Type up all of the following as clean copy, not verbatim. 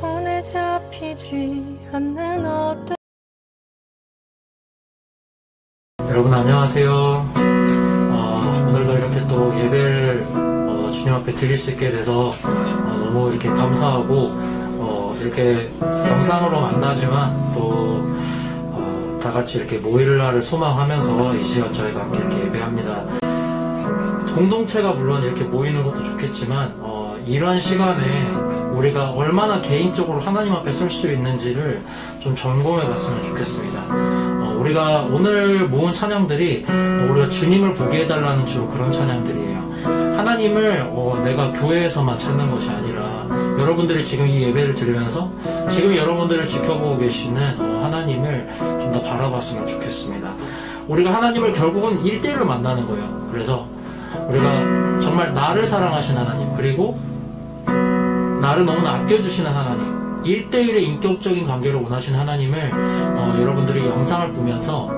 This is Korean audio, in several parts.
손에 잡히지 않는 어떤 여러분 안녕하세요. 오늘도 이렇게 또 예배를 주님 앞에 드릴 수 있게 돼서 너무 이렇게 감사하고 이렇게 영상으로 만나지만 또 다 같이 이렇게 모일 날을 소망하면서 이 시간 저희가 함께 이렇게 예배합니다. 공동체가 물론 이렇게 모이는 것도 좋겠지만 이러한 시간에 우리가 얼마나 개인적으로 하나님 앞에 설 수 있는지를 좀 점검해 봤으면 좋겠습니다. 우리가 오늘 모은 찬양들이 우리가 주님을 보게 해달라는 주로 그런 찬양들이에요. 하나님을 내가 교회에서만 찾는 것이 아니라 여러분들이 지금 이 예배를 들으면서 지금 여러분들을 지켜보고 계시는 하나님을 좀 더 바라봤으면 좋겠습니다. 우리가 하나님을 결국은 1대1로 만나는 거예요. 그래서 우리가 정말 나를 사랑하신 하나님, 그리고 나를 너무나 아껴주시는 하나님, 1대1의 인격적인 관계를 원하시는 하나님을 여러분들이 영상을 보면서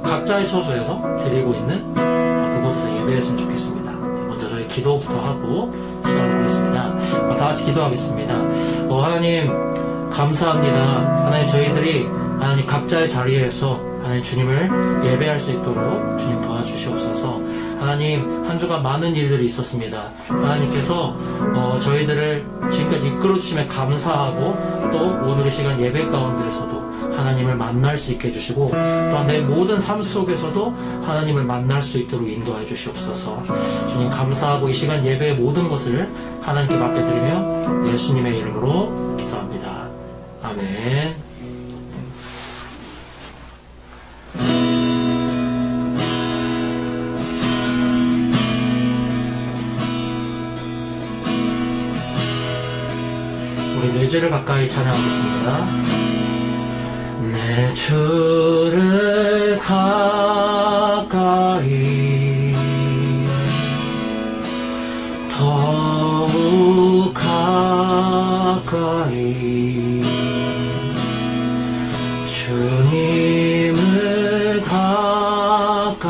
각자의 처소에서 드리고 있는 그곳에서 예배했으면 좋겠습니다. 먼저 저희 기도부터 하고 시작하겠습니다. 다 같이 기도하겠습니다. 하나님 감사합니다. 하나님 저희들이 하나님 각자의 자리에서 하나님 주님을 예배할 수 있도록 주님 도와주시옵소서. 하나님 한 주간 많은 일들이 있었습니다. 하나님께서 저희들을 지금까지 이끌어주심에 감사하고 또 오늘의 시간 예배 가운데에서도 하나님을 만날 수 있게 해주시고 또한 내 모든 삶 속에서도 하나님을 만날 수 있도록 인도해 주시옵소서. 주님 감사하고 이 시간 예배의 모든 것을 하나님께 맡겨드리며 예수님의 이름으로 기도합니다. 아멘. 우리 네 주를 가까이 찬양하겠습니다. 내 주를 가까이 더욱 가까이 주님을 가까이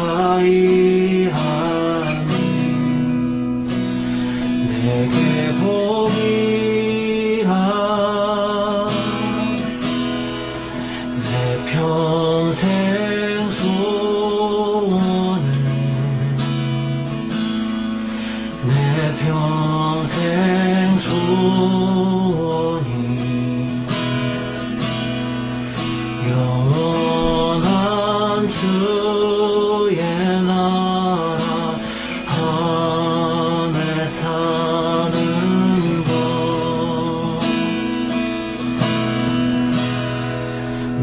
하니 내게 복이 평생 소원은 내 평생 소원이 영원한 주의 나라 안에 사는 것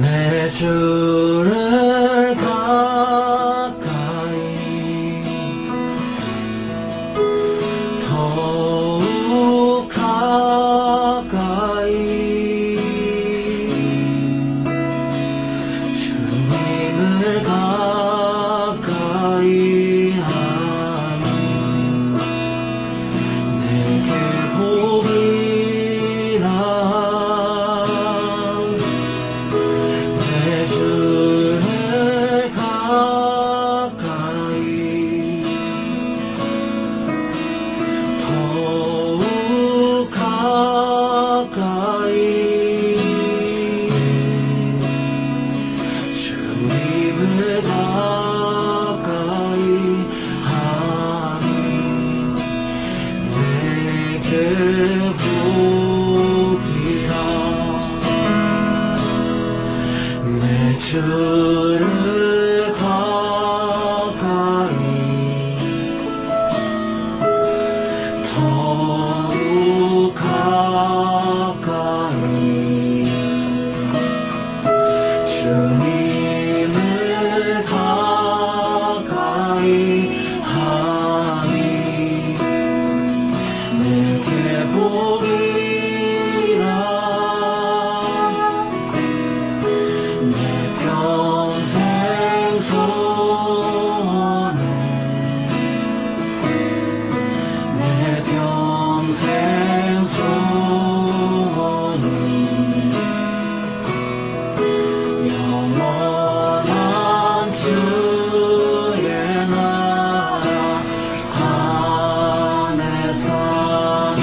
내 주를 가까이 더욱 가까이 주님을 가까이 하니 내게 복이라 주를 가까이 더욱 가까이 주님을 가까이 하니 내게 복이라 내 주를 가까이 더욱 가까이 주님을 가까이 하니 내게 복이라 평생 소원은 내 평생 소원은 영원한 주의 나라 안에 사는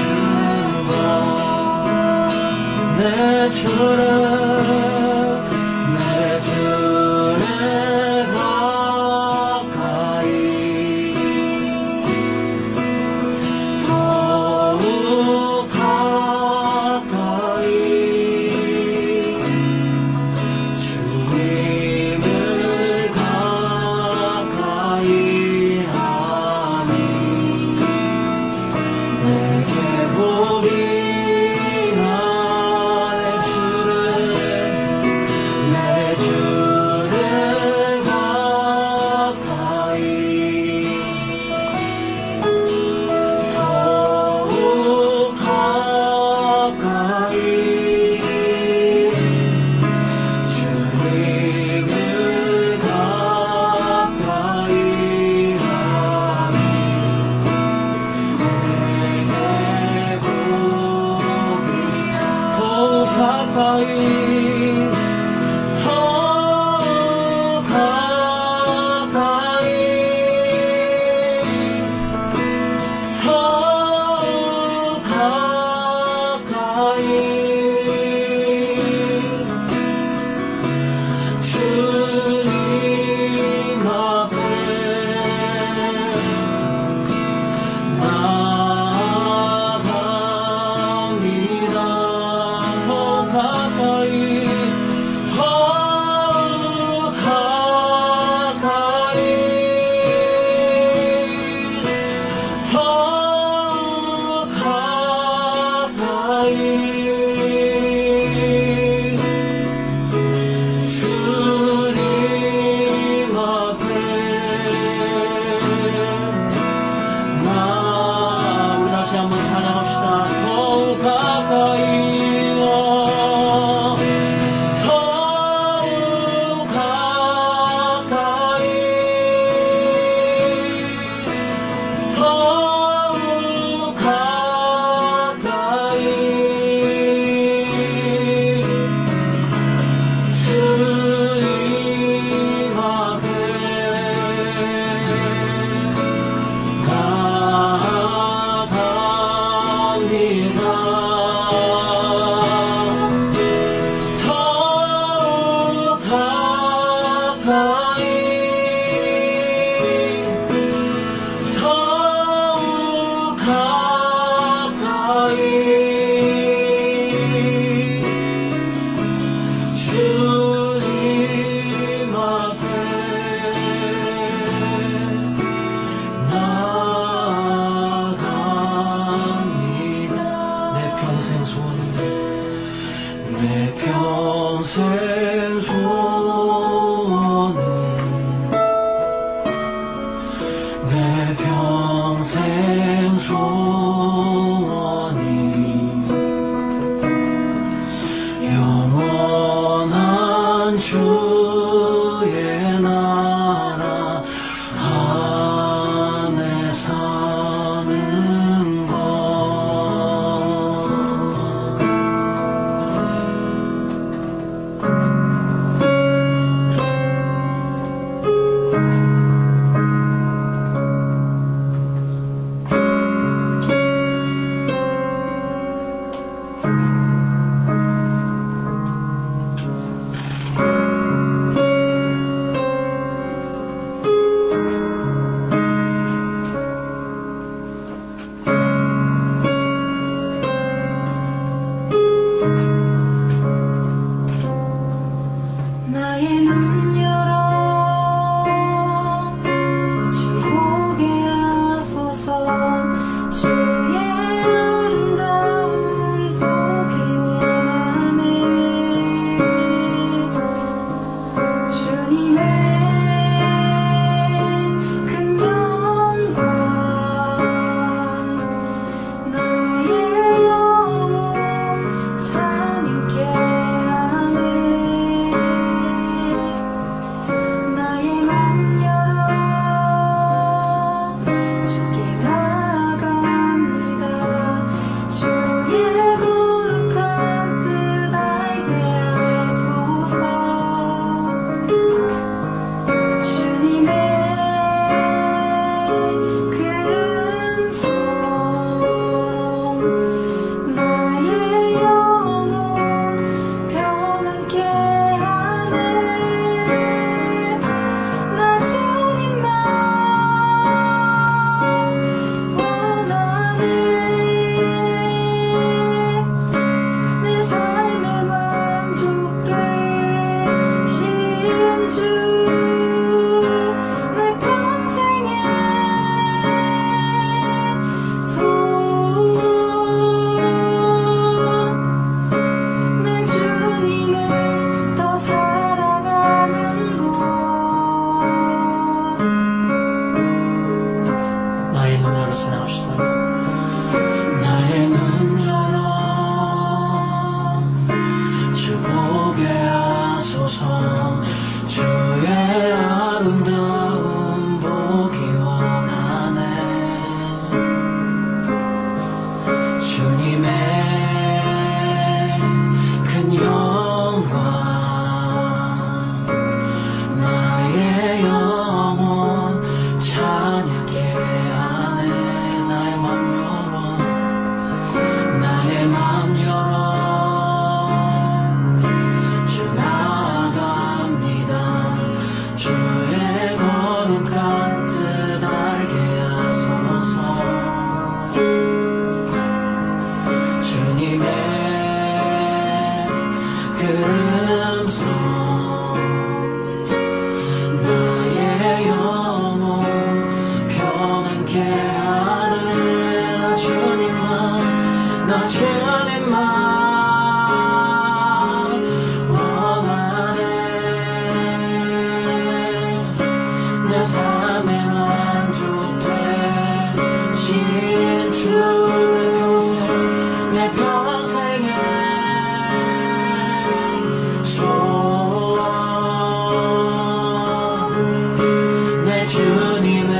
주님의 그 음성 나의 영혼 평안케 하네. 나 주님만 나 주님만 원하네. 내 삶의 만족 되신 주 내 평생의 소원 내 주님을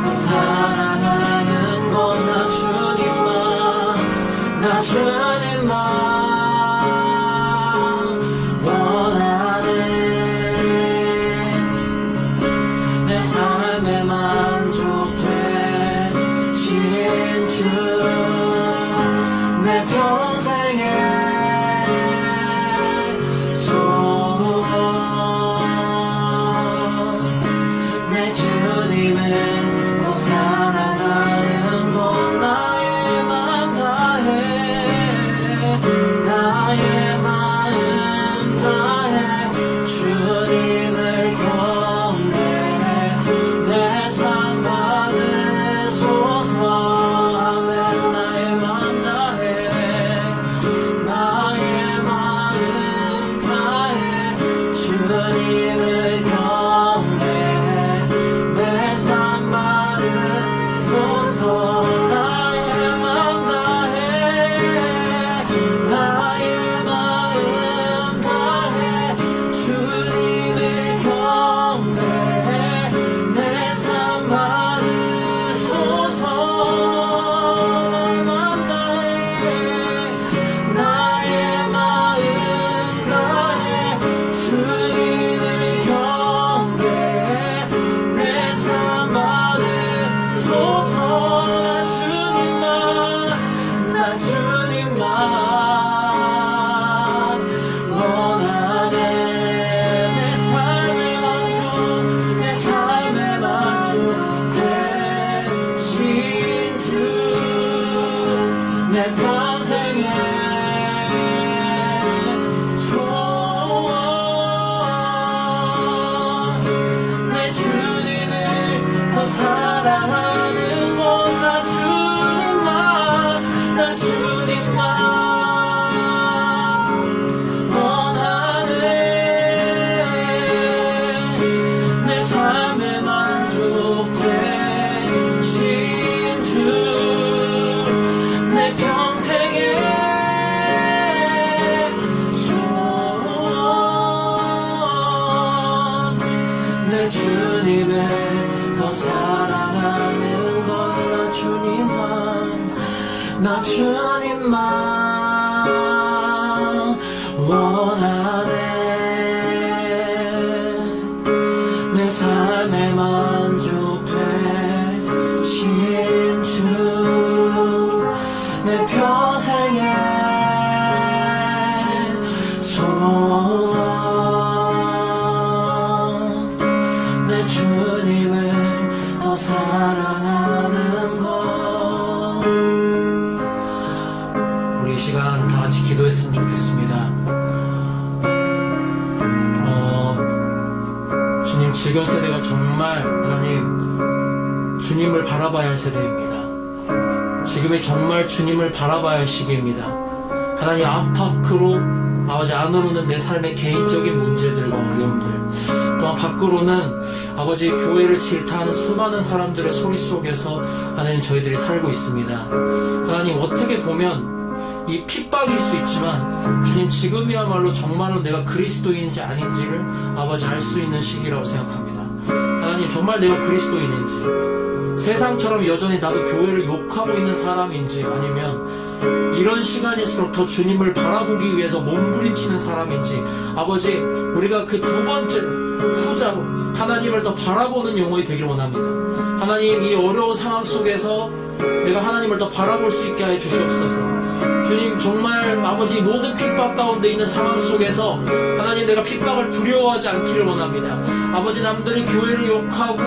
더 사랑하는 건 나 주님만 원하네. 내 삶의 만족 되신 주 내 평생의 소원 내 주님을 더 사랑하는 건 나의 맘 다해 나의 마음 다해 주님을 경배해 내 삶 받으소서. 나의 맘 다해 나의 마음 다해 주님을 경배해 내 삶 받으소서. 나의 맘 다해 나의 마음 다해 주님을 경배해 내 삶 받으소서. 나의 맘 다해 나의 마음 다해 주님을 경배해 내 삶 받으소서. 나 주님만 원하네. 내 삶의 만족 되신 주 내 평생의 소원 내 주님을 더 사랑하는 건 나 주님만 원하네. 내 삶의 만족 되신 주 내 평생의 소원 내 주님을 더 사랑하는 건 나 주님만 원하네. 내 삶의 만족 되신 주 내 평생의 소원 내 주님을 더 사랑하는 것. 우리 이 시간 다 같이 기도했으면 좋겠습니다. 주님, 지금 세대가 정말 하나님 주님을 바라봐야 할 세대입니다. 지금이 정말 주님을 바라봐야 할 시기입니다. 하나님, 앞밖으로 아버지 안으로는 내 삶의 개인적인 문제들과 어려움들, 또한 밖으로는 아버지 교회를 질타하는 수많은 사람들의 소리 속에서 하나님 저희들이 살고 있습니다. 하나님, 어떻게 보면 이 핍박일 수 있지만 주님, 지금이야말로 정말로 내가 그리스도인인지 아닌지를 아버지 알 수 있는 시기라고 생각합니다. 하나님, 정말 내가 그리스도인인지, 세상처럼 여전히 나도 교회를 욕하고 있는 사람인지, 아니면 이런 시간일수록 더 주님을 바라보기 위해서 몸부림치는 사람인지, 아버지, 우리가 그 두 번째 후자로 하나님을 더 바라보는 영혼이 되길 원합니다. 하나님, 이 어려운 상황 속에서 내가 하나님을 더 바라볼 수 있게 해 주시옵소서. 주님 정말 아버지 모든 핍박 가운데 있는 상황 속에서 하나님 내가 핍박을 두려워하지 않기를 원합니다. 아버지 남들이 교회를 욕하고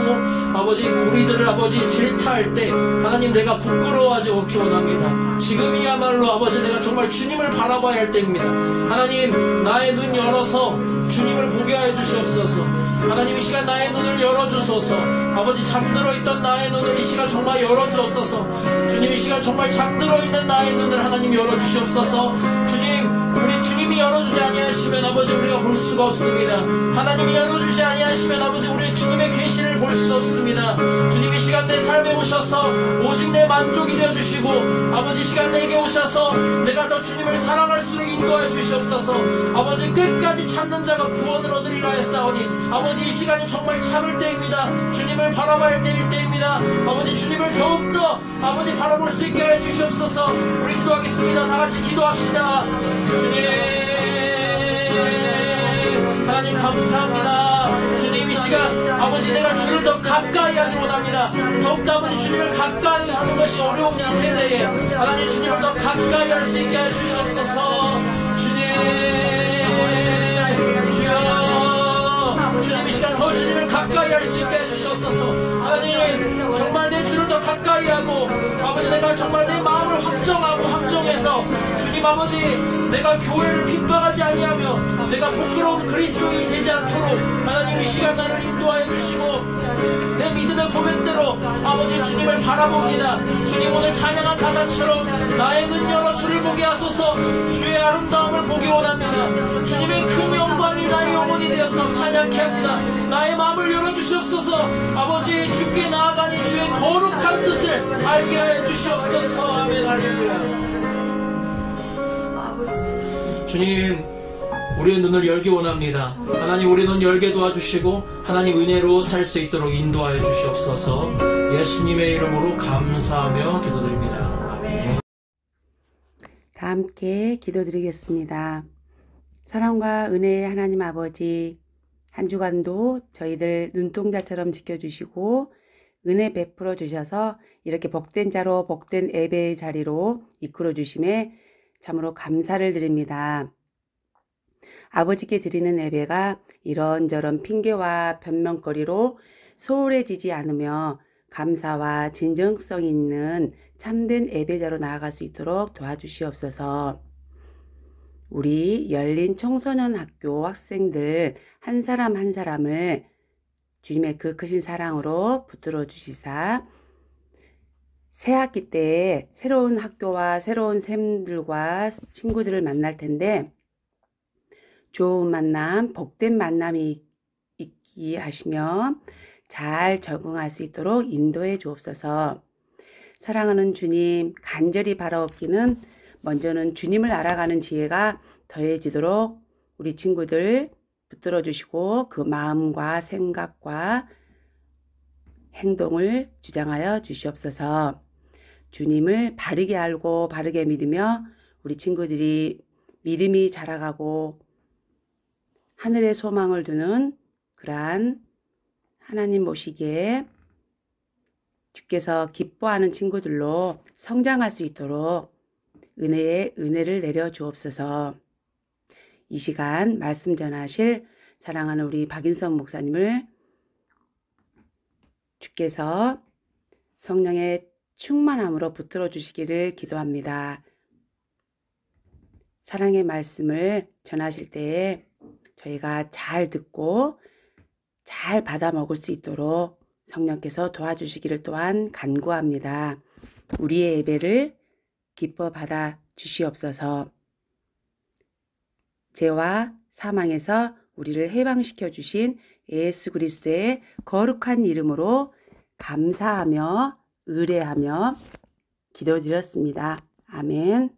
아버지 우리들을 아버지 질타할 때 하나님 내가 부끄러워하지 않기 원합니다. 지금이야말로 아버지 내가 정말 주님을 바라봐야 할 때입니다. 하나님 나의 눈 열어서 주님을 보게 하여 주시옵소서. 하나님 이 시간 나의 눈을 열어주소서. 아버지 잠들어 있던 나의 눈을 이 시간 정말 열어주옵소서. 주님 이 시간 정말 잠들어 있는 나의 눈을 하나님 열어주시옵소서. 주님 우리 주님이 열어주지 아니하시면 아버지 우리가 볼 수가 없습니다. 하나님이 열어주지 아니하시면 아버지 우리 주님의 계시를 볼 수 없습니다. 주님 이 시간 내 삶에 오셔서 오직 내 만족이 되어주시고 아버지 이 시간 내게 오셔서 내가 더 주님을 사랑할 수 있게 인도하여 주시옵소서. 아버지 끝까지 참는 자가 구원을 얻으리라 하였사오니 아버지 이 시간이 정말 참을 때입니다. 주님을 바라봐야 될 때입니다. 아버지 주님을 더욱더 아버지 바라볼 수 있게 하여 주시옵소서. 우리 기도하겠습니다. 다같이 기도합시다. 주님 하나님 감사합니다. 주님 이 시간 아버지 내가 주를 더 가까이 하기 원합니다. 더욱더 아버지 주님을 가까이 하는 것이 어려운 이 세대에 하나님 주님을 더 가까이 할 수 있게 해주시옵소서. 주님 주여 주님 이 시간 더 주님을 가까이 할 수 있게 해주시옵소서. 하나님 정말 내 주를 더 가까이 하고 아버지 내가 정말 내 마음을 확정하고 확정해서 주님 아버지 내가 교회를 핍박하지 아니하며 내가 부끄러운 그리스도인이 되지 않도록 하나님 이 시간 나를 인도하여 주시고 내 믿음의 고백대로 아버지 주님을 바라봅니다. 주님 오늘 찬양한 가사처럼 나의 눈 열어 주를 보게 하소서. 주의 아름다움을 보기 원합니다. 주님의 큰 영광이 나의 영혼이 되어서 찬양케 합니다. 나의 마음을 열어주시옵소서. 아버지 주께 나아가니 주의 거룩한 뜻을 알게 하여 주시옵소서. 아멘. 할렐루야. 주님 우리의 눈을 열기 원합니다. 하나님 우리 눈 열게 도와주시고 하나님 은혜로 살 수 있도록 인도하여 주시옵소서. 예수님의 이름으로 감사하며 기도드립니다. 아멘. 다 함께 기도드리겠습니다. 사랑과 은혜의 하나님 아버지, 한 주간도 저희들 눈동자처럼 지켜주시고 은혜 베풀어 주셔서 이렇게 복된 자로 복된 예배의 자리로 이끌어 주심에 참으로 감사를 드립니다. 아버지께 드리는 예배가 이런저런 핑계와 변명거리로 소홀해지지 않으며 감사와 진정성 있는 참된 예배자로 나아갈 수 있도록 도와주시옵소서. 우리 열린 청소년 학교 학생들 한 사람 한 사람을 주님의 그 크신 사랑으로 붙들어 주시사 새 학기 때에 새로운 학교와 새로운 쌤들과 친구들을 만날 텐데 좋은 만남, 복된 만남이 있게 하시며 잘 적응할 수 있도록 인도해 주옵소서. 사랑하는 주님, 간절히 바라옵기는 먼저는 주님을 알아가는 지혜가 더해지도록 우리 친구들 붙들어 주시고 그 마음과 생각과 행동을 주장하여 주시옵소서. 주님을 바르게 알고 바르게 믿으며 우리 친구들이 믿음이 자라가고 하늘의 소망을 두는 그러한 하나님 모시기에 주께서 기뻐하는 친구들로 성장할 수 있도록 은혜의 은혜를 내려 주옵소서. 이 시간 말씀 전하실 사랑하는 우리 박인성 목사님을 주께서 성령의 충만함으로 붙들어 주시기를 기도합니다. 사랑의 말씀을 전하실 때에 저희가 잘 듣고 잘 받아 먹을 수 있도록 성령께서 도와주시기를 또한 간구합니다. 우리의 예배를 기뻐 받아 주시옵소서. 죄와 사망에서 우리를 해방시켜 주신 예수 그리스도의 거룩한 이름으로 감사하며 의뢰하며 기도드렸습니다. 아멘.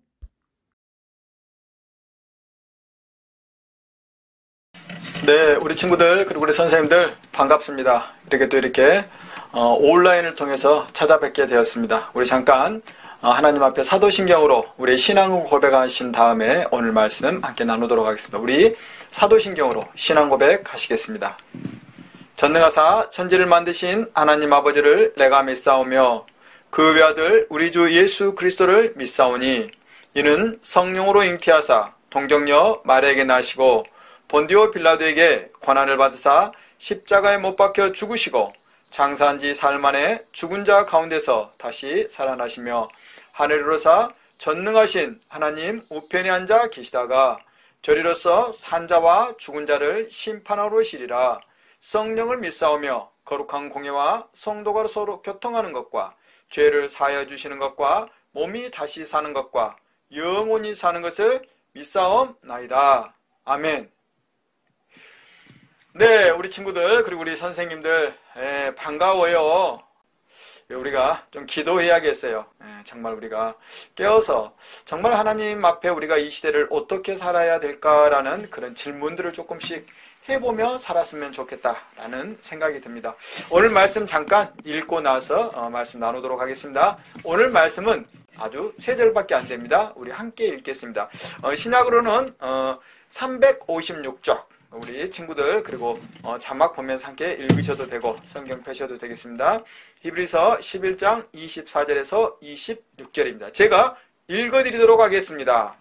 네, 우리 친구들 그리고 우리 선생님들 반갑습니다. 이렇게 온라인을 통해서 찾아뵙게 되었습니다. 우리 잠깐 하나님 앞에 사도신경으로 우리 신앙을 고백하신 다음에 오늘 말씀 함께 나누도록 하겠습니다. 우리 사도신경으로 신앙 고백하시겠습니다. 전능하사 천지를 만드신 하나님 아버지를 내가 믿사오며 그 외아들 우리 주 예수 그리스도를 믿사오니 이는 성령으로 잉태하사 동정녀 마리아에게 나시고 본디오 빌라도에게 고난을 받으사 십자가에 못 박혀 죽으시고 장사한 지 사흘 만에 죽은 자 가운데서 다시 살아나시며 하늘에 오르사 전능하신 하나님 우편에 앉아 계시다가 저리로서 산자와 죽은 자를 심판하러 오시리라. 성령을 믿사오며 거룩한 공예와 성도가 서로 교통하는 것과 죄를 사하여 주시는 것과 몸이 다시 사는 것과 영원히 사는 것을 믿사옵나이다. 아멘. 네, 우리 친구들 그리고 우리 선생님들 반가워요. 우리가 좀 기도해야겠어요. 정말 우리가 깨어서 정말 하나님 앞에 우리가 이 시대를 어떻게 살아야 될까라는 그런 질문들을 조금씩 해보며 살았으면 좋겠다라는 생각이 듭니다. 오늘 말씀 잠깐 읽고 나서 말씀 나누도록 하겠습니다. 오늘 말씀은 아주 3절밖에 안 됩니다. 우리 함께 읽겠습니다. 신약으로는 356쪽 우리 친구들 그리고 자막 보면서 함께 읽으셔도 되고 성경 펴셔도 되겠습니다. 히브리서 11장 24절에서 26절입니다. 제가 읽어드리도록 하겠습니다.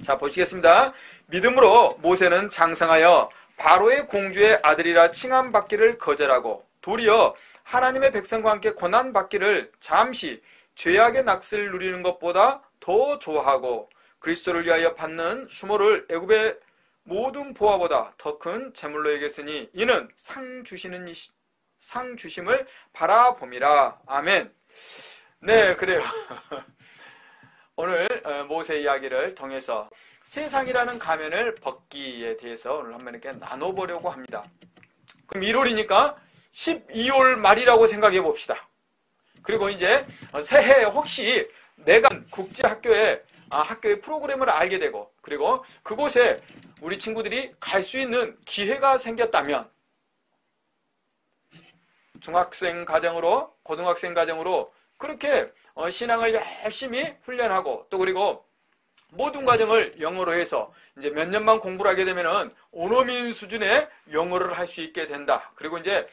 자, 보시겠습니다. 믿음으로 모세는 장성하여 바로의 공주의 아들이라 칭함받기를 거절하고 도리어 하나님의 백성과 함께 고난받기를 잠시 죄악의 낙슬을 누리는 것보다 더 좋아하고 그리스도를 위하여 받는 수모를 애굽의 모든 보화보다 더 큰 재물로 여겼으니 이는 상 주심을 바라봄이라. 아멘. 네, 그래요. 오늘 모세 이야기를 통해서 세상이라는 가면을 벗기에 대해서 오늘 한번 이렇게 나눠보려고 합니다. 그럼 1월이니까 12월 말이라고 생각해 봅시다. 그리고 이제 새해 혹시 내가 국제학교의 학교의 프로그램을 알게 되고 그리고 그곳에 우리 친구들이 갈 수 있는 기회가 생겼다면 중학생 과정으로 고등학생 과정으로 그렇게 신앙을 열심히 훈련하고 또 그리고 모든 과정을 영어로 해서 이제 몇 년만 공부를 하게 되면은 원어민 수준의 영어를 할 수 있게 된다. 그리고 이제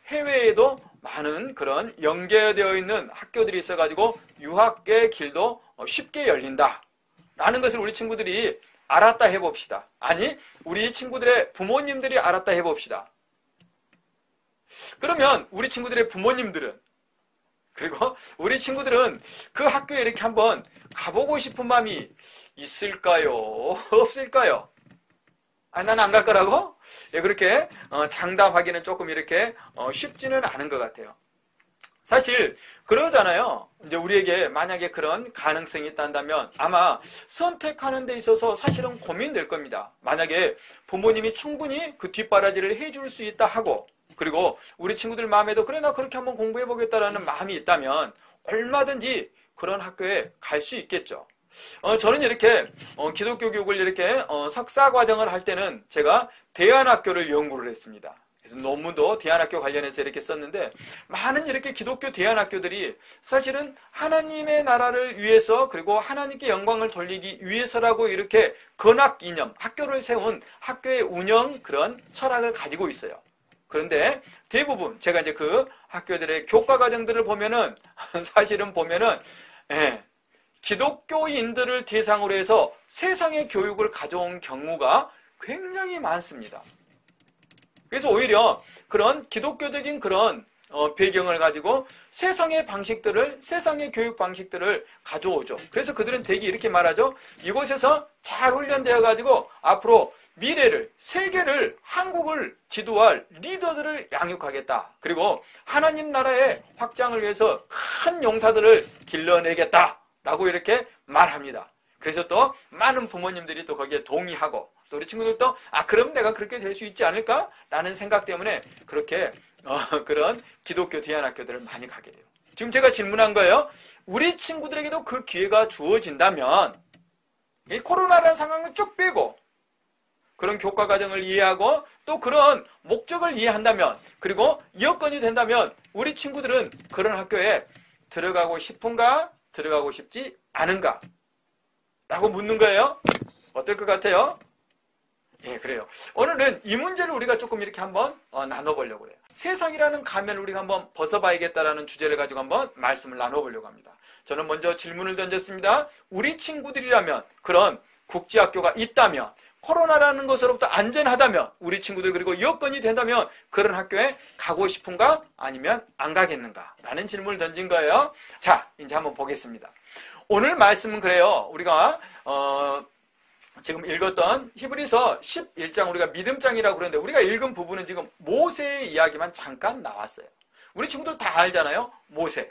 해외에도 많은 그런 연계되어 있는 학교들이 있어가지고 유학의 길도 쉽게 열린다. 라는 것을 우리 친구들이 알았다 해봅시다. 아니, 우리 친구들의 부모님들이 알았다 해봅시다. 그러면 우리 친구들의 부모님들은 그리고 우리 친구들은 그 학교에 이렇게 한번 가보고 싶은 마음이 있을까요? 없을까요? 난 안 갈 거라고? 예, 그렇게 장담하기는 조금 이렇게 쉽지는 않은 것 같아요. 사실 그러잖아요. 이제 우리에게 만약에 그런 가능성이 있다면 아마 선택하는 데 있어서 사실은 고민될 겁니다. 만약에 부모님이 충분히 그 뒷바라지를 해줄 수 있다 하고 그리고 우리 친구들 마음에도 그래 나 그렇게 한번 공부해 보겠다라는 마음이 있다면 얼마든지 그런 학교에 갈 수 있겠죠. 저는 이렇게 기독교 교육을 이렇게 석사 과정을 할 때는 제가 대안학교를 연구를 했습니다. 그래서 논문도 대안학교 관련해서 이렇게 썼는데 많은 이렇게 기독교 대안학교들이 사실은 하나님의 나라를 위해서 그리고 하나님께 영광을 돌리기 위해서라고 이렇게 건학 이념, 학교를 세운 학교의 운영 그런 철학을 가지고 있어요. 그런데 대부분 제가 이제 그 학교들의 교과 과정들을 보면은 사실은 보면은 기독교인들을 대상으로 해서 세상의 교육을 가져온 경우가 굉장히 많습니다. 그래서 오히려 그런 기독교적인 그런 배경을 가지고 세상의 방식들을, 세상의 교육 방식들을 가져오죠. 그래서 그들은 대개 이렇게 말하죠. 이곳에서 잘 훈련되어 가지고 앞으로 미래를, 세계를, 한국을 지도할 리더들을 양육하겠다. 그리고 하나님 나라의 확장을 위해서 큰 용사들을 길러내겠다. 라고 이렇게 말합니다. 그래서 또 많은 부모님들이 또 거기에 동의하고 또 우리 친구들도 그럼 내가 그렇게 될 수 있지 않을까? 라는 생각 때문에 그렇게 그런 기독교 대안학교들을 많이 가게 돼요. 지금 제가 질문한 거예요. 우리 친구들에게도 그 기회가 주어진다면 이 코로나라는 상황을 쭉 빼고 그런 교과 과정을 이해하고 또 그런 목적을 이해한다면 그리고 여건이 된다면 우리 친구들은 그런 학교에 들어가고 싶은가? 들어가고 싶지 않은가? 라고 묻는 거예요. 어떨 것 같아요? 예, 그래요. 오늘은 이 문제를 우리가 조금 이렇게 한번 나눠보려고 해요. 세상이라는 가면을 우리가 한번 벗어봐야겠다라는 주제를 가지고 한번 말씀을 나눠보려고 합니다. 저는 먼저 질문을 던졌습니다. 우리 친구들이라면, 그런 국제학교가 있다면, 코로나라는 것으로부터 안전하다면, 우리 친구들 그리고 여건이 된다면 그런 학교에 가고 싶은가 아니면 안 가겠는가 라는 질문을 던진 거예요. 자, 이제 한번 보겠습니다. 오늘 말씀은 그래요. 우리가 지금 읽었던 히브리서 11장, 우리가 믿음장이라고 그러는데 우리가 읽은 부분은 지금 모세의 이야기만 잠깐 나왔어요. 우리 친구들 다 알잖아요. 모세.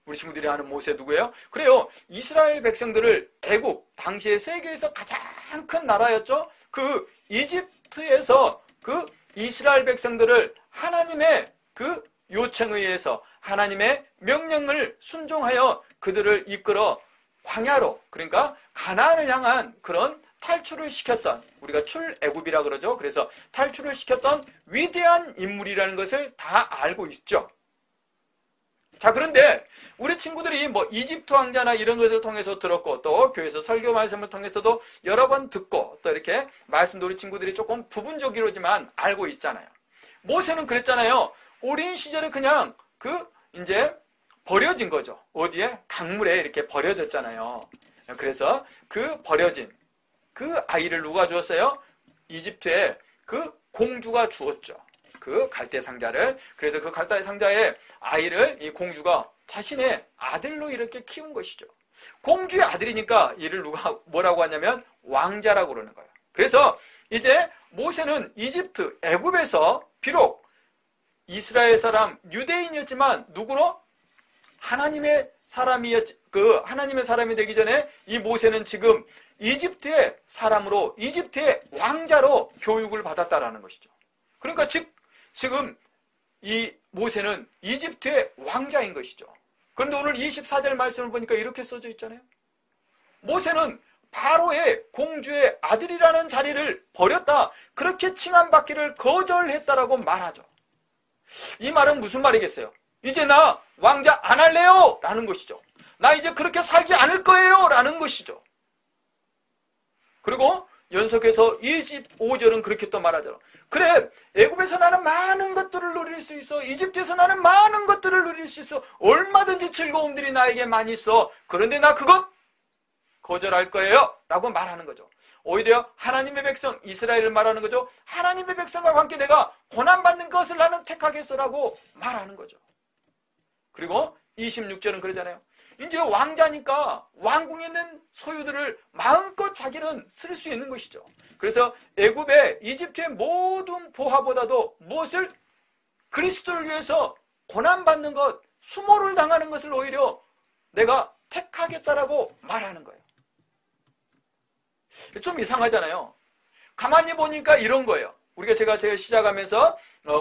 우리 친구들이 아는 모세 누구예요? 그래요. 이스라엘 백성들을 애굽, 당시에 세계에서 가장 큰 나라였죠. 그 이집트에서 그 이스라엘 백성들을 하나님의 그 요청에 의해서 하나님의 명령을 순종하여 그들을 이끌어 광야로, 그러니까 가나안을 향한 그런 탈출을 시켰던, 우리가 출애굽이라 그러죠. 그래서 탈출을 시켰던 위대한 인물이라는 것을 다 알고 있죠. 자, 그런데 우리 친구들이 뭐 이집트 왕자나 이런 것을 통해서 들었고, 또 교회에서 설교 말씀을 통해서도 여러 번 듣고, 또 이렇게 말씀도 우리 친구들이 조금 부분적으로지만 알고 있잖아요. 모세는 그랬잖아요. 어린 시절에 그냥 이제 버려진 거죠. 어디에? 강물에 이렇게 버려졌잖아요. 그래서 그 버려진 그 아이를 누가 주었어요? 이집트에 그 공주가 주었죠. 그 갈대 상자를. 그래서 그 갈대 상자의 아이를 이 공주가 자신의 아들로 이렇게 키운 것이죠. 공주의 아들이니까 이를 누가 뭐라고 하냐면 왕자라고 그러는 거예요. 그래서 이제 모세는 이집트, 애굽에서 비록 이스라엘 사람, 유대인이었지만 누구로? 하나님의 하나님의 사람이 되기 전에 이 모세는 지금 이집트의 사람으로, 이집트의 왕자로 교육을 받았다라는 것이죠. 그러니까 지금 이 모세는 이집트의 왕자인 것이죠. 그런데 오늘 24절 말씀을 보니까 이렇게 써져 있잖아요. 모세는 바로의 공주의 아들이라는 자리를 버렸다. 그렇게 칭함받기를 거절했다라고 말하죠. 이 말은 무슨 말이겠어요? 이제 나 왕자 안 할래요! 라는 것이죠. 나 이제 그렇게 살지 않을 거예요! 라는 것이죠. 그리고 연속해서 25절은 그렇게 또 말하죠. 그래, 애굽에서 나는 많은 것들을 누릴 수 있어. 이집트에서 나는 많은 것들을 누릴 수 있어. 얼마든지 즐거움들이 나에게 많이 있어. 그런데 나 그것 거절할 거예요. 라고 말하는 거죠. 오히려 하나님의 백성, 이스라엘을 말하는 거죠. 하나님의 백성과 함께 내가 고난받는 것을 나는 택하겠어라고 말하는 거죠. 그리고 26절은 그러잖아요. 이제 왕자니까 왕궁에 있는 소유들을 마음껏 자기는 쓸 수 있는 것이죠. 그래서 애굽의 이집트의 모든 보화보다도 무엇을? 그리스도를 위해서 고난받는 것, 수모를 당하는 것을 오히려 내가 택하겠다라고 말하는 거예요. 좀 이상하잖아요. 가만히 보니까 이런 거예요. 제가 시작하면서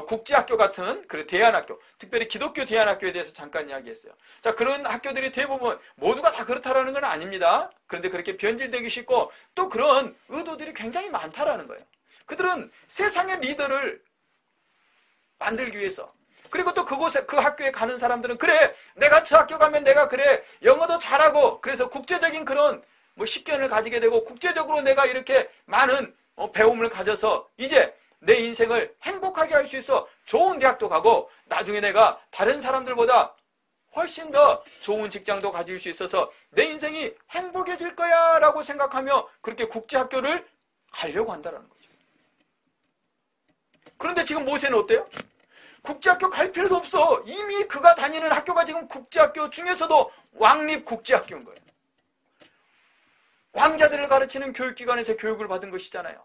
국제학교 같은 대안학교, 특별히 기독교 대안학교에 대해서 잠깐 이야기했어요. 자, 그런 학교들이 대부분 모두가 다 그렇다라는 건 아닙니다. 그런데 그렇게 변질되기 쉽고 또 그런 의도들이 굉장히 많다라는 거예요. 그들은 세상의 리더를 만들기 위해서, 그리고 또 그 학교에 가는 사람들은 그래, 내가 저 학교 가면 내가 그래 영어도 잘하고 그래서 국제적인 그런 식견을 가지게 되고 국제적으로 내가 이렇게 많은 배움을 가져서 이제 내 인생을 행복하게 할 수 있어. 좋은 대학도 가고 나중에 내가 다른 사람들보다 훨씬 더 좋은 직장도 가질 수 있어서 내 인생이 행복해질 거야 라고 생각하며 그렇게 국제학교를 가려고 한다는 거죠. 그런데 지금 모세는 어때요? 국제학교 갈 필요도 없어. 이미 그가 다니는 학교가 지금 국제학교 중에서도 왕립 국제학교인 거예요. 왕자들을 가르치는 교육기관에서 교육을 받은 것이잖아요.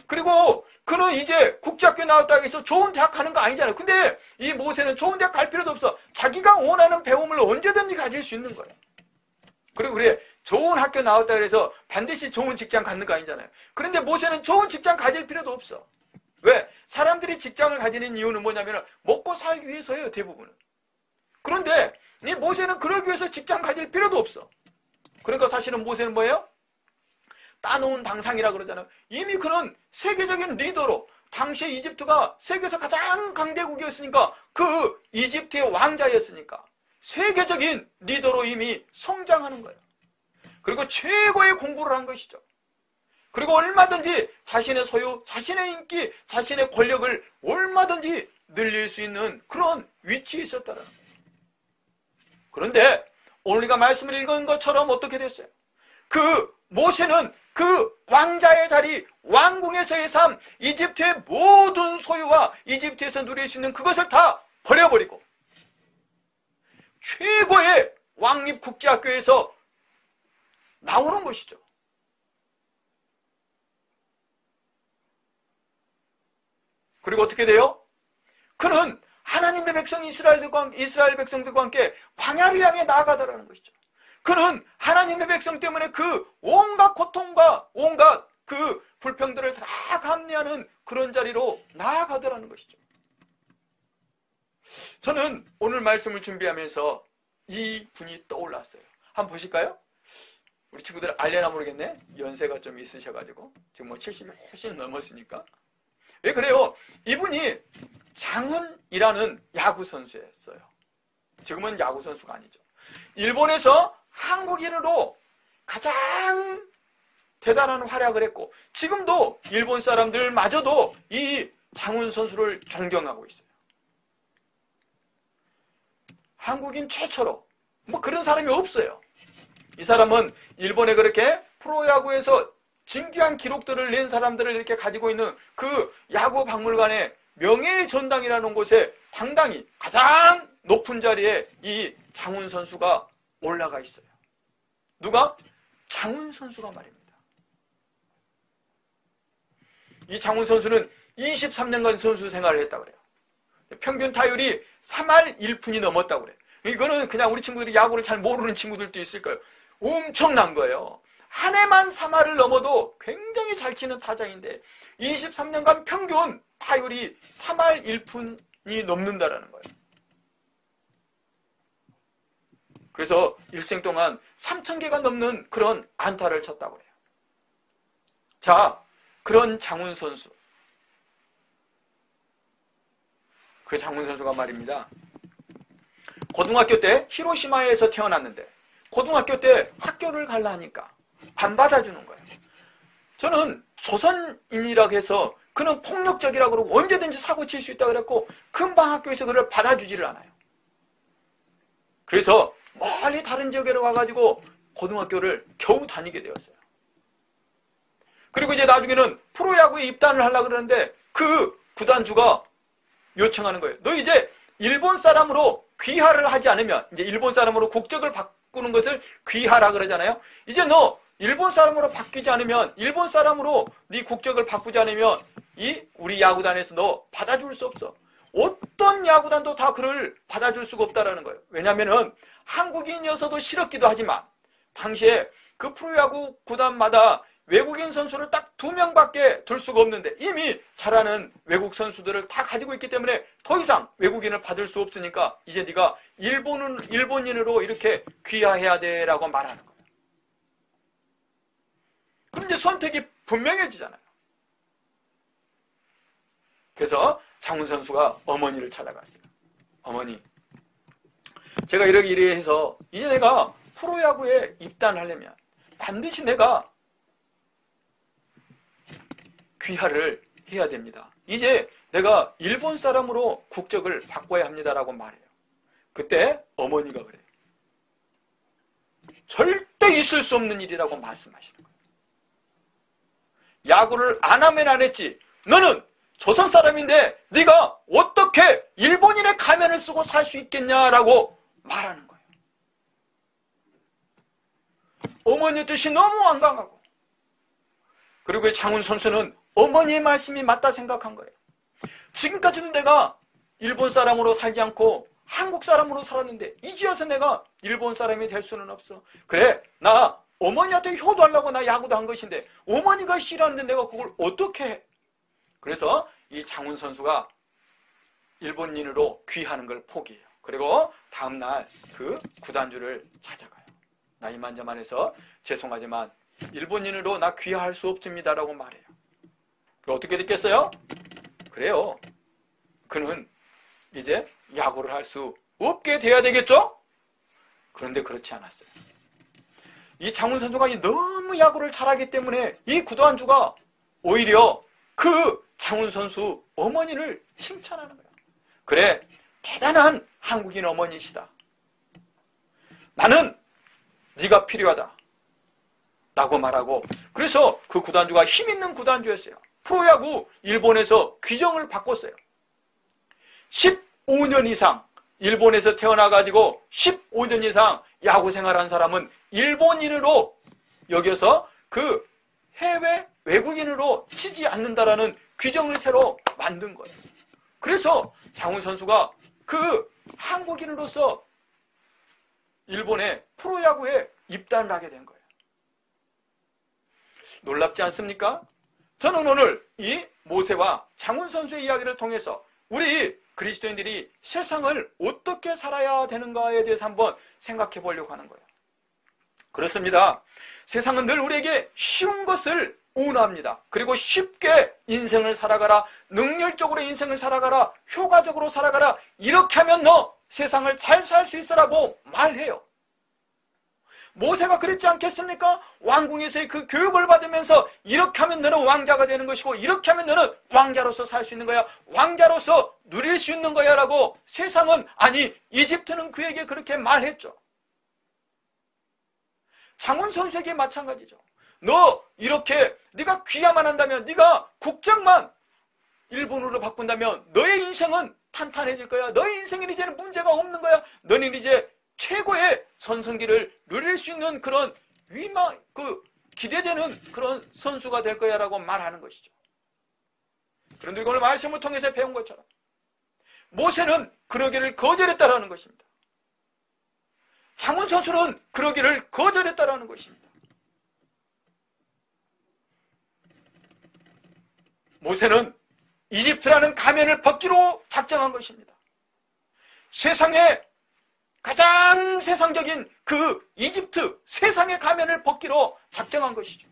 그리고 그는 이제 국제학교 나왔다고 해서 좋은 대학 가는 거 아니잖아요. 근데 이 모세는 좋은 대학 갈 필요도 없어. 자기가 원하는 배움을 언제든지 가질 수 있는 거예요. 그리고 그래, 좋은 학교 나왔다고 해서 반드시 좋은 직장 갖는 거 아니잖아요. 그런데 모세는 좋은 직장 가질 필요도 없어. 왜? 사람들이 직장을 가지는 이유는 뭐냐면 먹고 살기 위해서예요, 대부분은. 그런데 이 모세는 그러기 위해서 직장 가질 필요도 없어. 그러니까 사실은 모세는 뭐예요? 따놓은 당상이라 그러잖아요. 이미 그는 세계적인 리더로, 당시에 이집트가 세계에서 가장 강대국이었으니까 그 이집트의 왕자였으니까 세계적인 리더로 이미 성장하는 거예요. 그리고 최고의 공부를 한 것이죠. 그리고 얼마든지 자신의 소유, 자신의 인기, 자신의 권력을 얼마든지 늘릴 수 있는 그런 위치에 있었다는 거예요. 그런데 오늘 우리가 말씀을 읽은 것처럼 어떻게 됐어요? 그 모세는 그 왕자의 자리, 왕궁에서의 삶, 이집트의 모든 소유와 이집트에서 누릴 수 있는 그것을 다 버려버리고 최고의 왕립국제학교에서 나오는 것이죠. 그리고 어떻게 돼요? 그는 하나님의 백성 이스라엘 백성들과 함께 광야를 향해 나아가더라는 것이죠. 그는 하나님의 백성 때문에 그 온갖 고통과 온갖 그 불평들을 다 감내하는 그런 자리로 나아가더라는 것이죠. 저는 오늘 말씀을 준비하면서 이 분이 떠올랐어요. 한번 보실까요? 우리 친구들 알려나 모르겠네. 연세가 좀 있으셔가지고 지금 뭐 70이 훨씬 넘었으니까. 왜 그래요? 이분이 장훈이라는 야구 선수였어요. 지금은 야구 선수가 아니죠. 일본에서 한국인으로 가장 대단한 활약을 했고 지금도 일본 사람들마저도 이 장훈 선수를 존경하고 있어요. 한국인 최초로 뭐 그런 사람이 없어요. 이 사람은 일본에 그렇게 프로야구에서 진귀한 기록들을 낸 사람들을 이렇게 가지고 있는 그 야구 박물관의 명예의 전당이라는 곳에 당당히 가장 높은 자리에 이 장훈 선수가 올라가 있어요. 누가? 장훈 선수가 말입니다. 이 장훈 선수는 23년간 선수 생활을 했다고 그래요. 평균 타율이 3할 1푼이 넘었다고 그래요. 이거는 그냥 우리 친구들이 야구를 잘 모르는 친구들도 있을 거예요. 엄청난 거예요. 한 해만 3할을 넘어도 굉장히 잘 치는 타자인데 23년간 평균 타율이 3할 1푼이 넘는다라는 거예요. 그래서 일생 동안 3,000개가 넘는 그런 안타를 쳤다고 그래요. 자, 그런 장훈 선수. 그 장훈 선수가 말입니다. 고등학교 때 히로시마에서 태어났는데 고등학교 때 학교를 가려 하니까 안 받아주는 거예요. 저는 조선인이라고 해서 그는 폭력적이라고 그러고 언제든지 사고 칠 수 있다고 그랬고 금방 학교에서 그를 받아주지를 않아요. 그래서 멀리 다른 지역으로 가가지고 고등학교를 겨우 다니게 되었어요. 그리고 이제 나중에는 프로야구에 입단을 하려고 그러는데 그 구단주가 요청하는 거예요. 너 이제 일본 사람으로 귀화를 하지 않으면 이제 일본 사람으로 국적을 바꾸는 것을 귀화라 그러잖아요. 이제 너 일본 사람으로 바뀌지 않으면 일본 사람으로 네 국적을 바꾸지 않으면 이 우리 야구단에서 너 받아줄 수 없어. 어떤 야구단도 다 그를 받아줄 수가 없다라는 거예요. 왜냐하면은 한국인이어서도 싫었기도 하지만 당시에 그 프로야구 구단마다 외국인 선수를 딱 2명밖에 둘 수가 없는데 이미 잘하는 외국 선수들을 다 가지고 있기 때문에 더 이상 외국인을 받을 수 없으니까 이제 네가 일본인으로 이렇게 귀화해야 돼라고 말하는 거예요. 그럼 이제 선택이 분명해지잖아요. 그래서 장훈 선수가 어머니를 찾아갔어요. 어머니, 제가 이렇게 해서 이제 내가 프로야구에 입단하려면 반드시 내가 귀화를 해야 됩니다. 이제 내가 일본 사람으로 국적을 바꿔야 합니다라고 말해요. 그때 어머니가 그래요. 절대 있을 수 없는 일이라고 말씀하시는 거예요. 야구를 안 하면 안 했지. 너는 조선 사람인데 네가 어떻게 일본인의 가면을 쓰고 살 수 있겠냐라고 말하는 거예요. 어머니의 뜻이 너무 완강하고 그리고 장훈 선수는 어머니의 말씀이 맞다 생각한 거예요. 지금까지는 내가 일본 사람으로 살지 않고 한국 사람으로 살았는데 이제 와서 내가 일본 사람이 될 수는 없어. 그래, 나 어머니한테 효도하려고 나 야구도 한 것인데 어머니가 싫어하는데 내가 그걸 어떻게 해? 그래서 이 장훈 선수가 일본인으로 귀하는 걸 포기해요. 그리고 다음날 그 구단주를 찾아가요. 나 이만저만해서 죄송하지만 일본인으로 나 귀화할 수 없습니다라고 말해요. 어떻게 됐겠어요? 그래요. 그는 이제 야구를 할 수 없게 돼야 되겠죠? 그런데 그렇지 않았어요. 이 장훈 선수가 너무 야구를 잘하기 때문에 이 구단주가 오히려 그 장훈 선수 어머니를 칭찬하는 거야. 그래, 대단한 한국인 어머니시다. 나는 네가 필요하다 라고 말하고, 그래서 그 구단주가 힘있는 구단주였어요. 프로야구 일본에서 규정을 바꿨어요. 15년 이상 일본에서 태어나가지고 15년 이상 야구 생활한 사람은 일본인으로 여겨서 그 해외 외국인으로 치지 않는다라는 규정을 새로 만든 거예요. 그래서 장훈 선수가 그 한국인으로서 일본의 프로야구에 입단을 하게 된 거예요. 놀랍지 않습니까? 저는 오늘 이 모세와 장훈 선수의 이야기를 통해서 우리 그리스도인들이 세상을 어떻게 살아야 되는가에 대해서 한번 생각해 보려고 하는 거예요. 그렇습니다. 세상은 늘 우리에게 쉬운 것을 원합니다. 그리고 쉽게 인생을 살아가라, 능률적으로 인생을 살아가라, 효과적으로 살아가라, 이렇게 하면 너 세상을 잘 살 수 있어라고 말해요. 모세가 그랬지 않겠습니까? 왕궁에서의 그 교육을 받으면서 이렇게 하면 너는 왕자가 되는 것이고, 이렇게 하면 너는 왕자로서 살 수 있는 거야, 왕자로서 누릴 수 있는 거야 라고 세상은, 아니 이집트는 그에게 그렇게 말했죠. 장훈 선수에게 마찬가지죠. 너 이렇게 네가 귀화만 한다면, 네가 국적만 일본으로 바꾼다면 너의 인생은 탄탄해질 거야. 너의 인생은 이제는 문제가 없는 거야. 너는 이제 최고의 전성기를 누릴 수 있는 그런 기대되는 그런 선수가 될 거야 라고 말하는 것이죠. 그런데 이걸 말씀을 통해서 배운 것처럼 모세는 그러기를 거절했다라는 것입니다. 장훈 선수는 그러기를 거절했다라는 것입니다. 모세는 이집트라는 가면을 벗기로 작정한 것입니다. 세상에 가장 세상적인 그 이집트 세상의 가면을 벗기로 작정한 것이죠.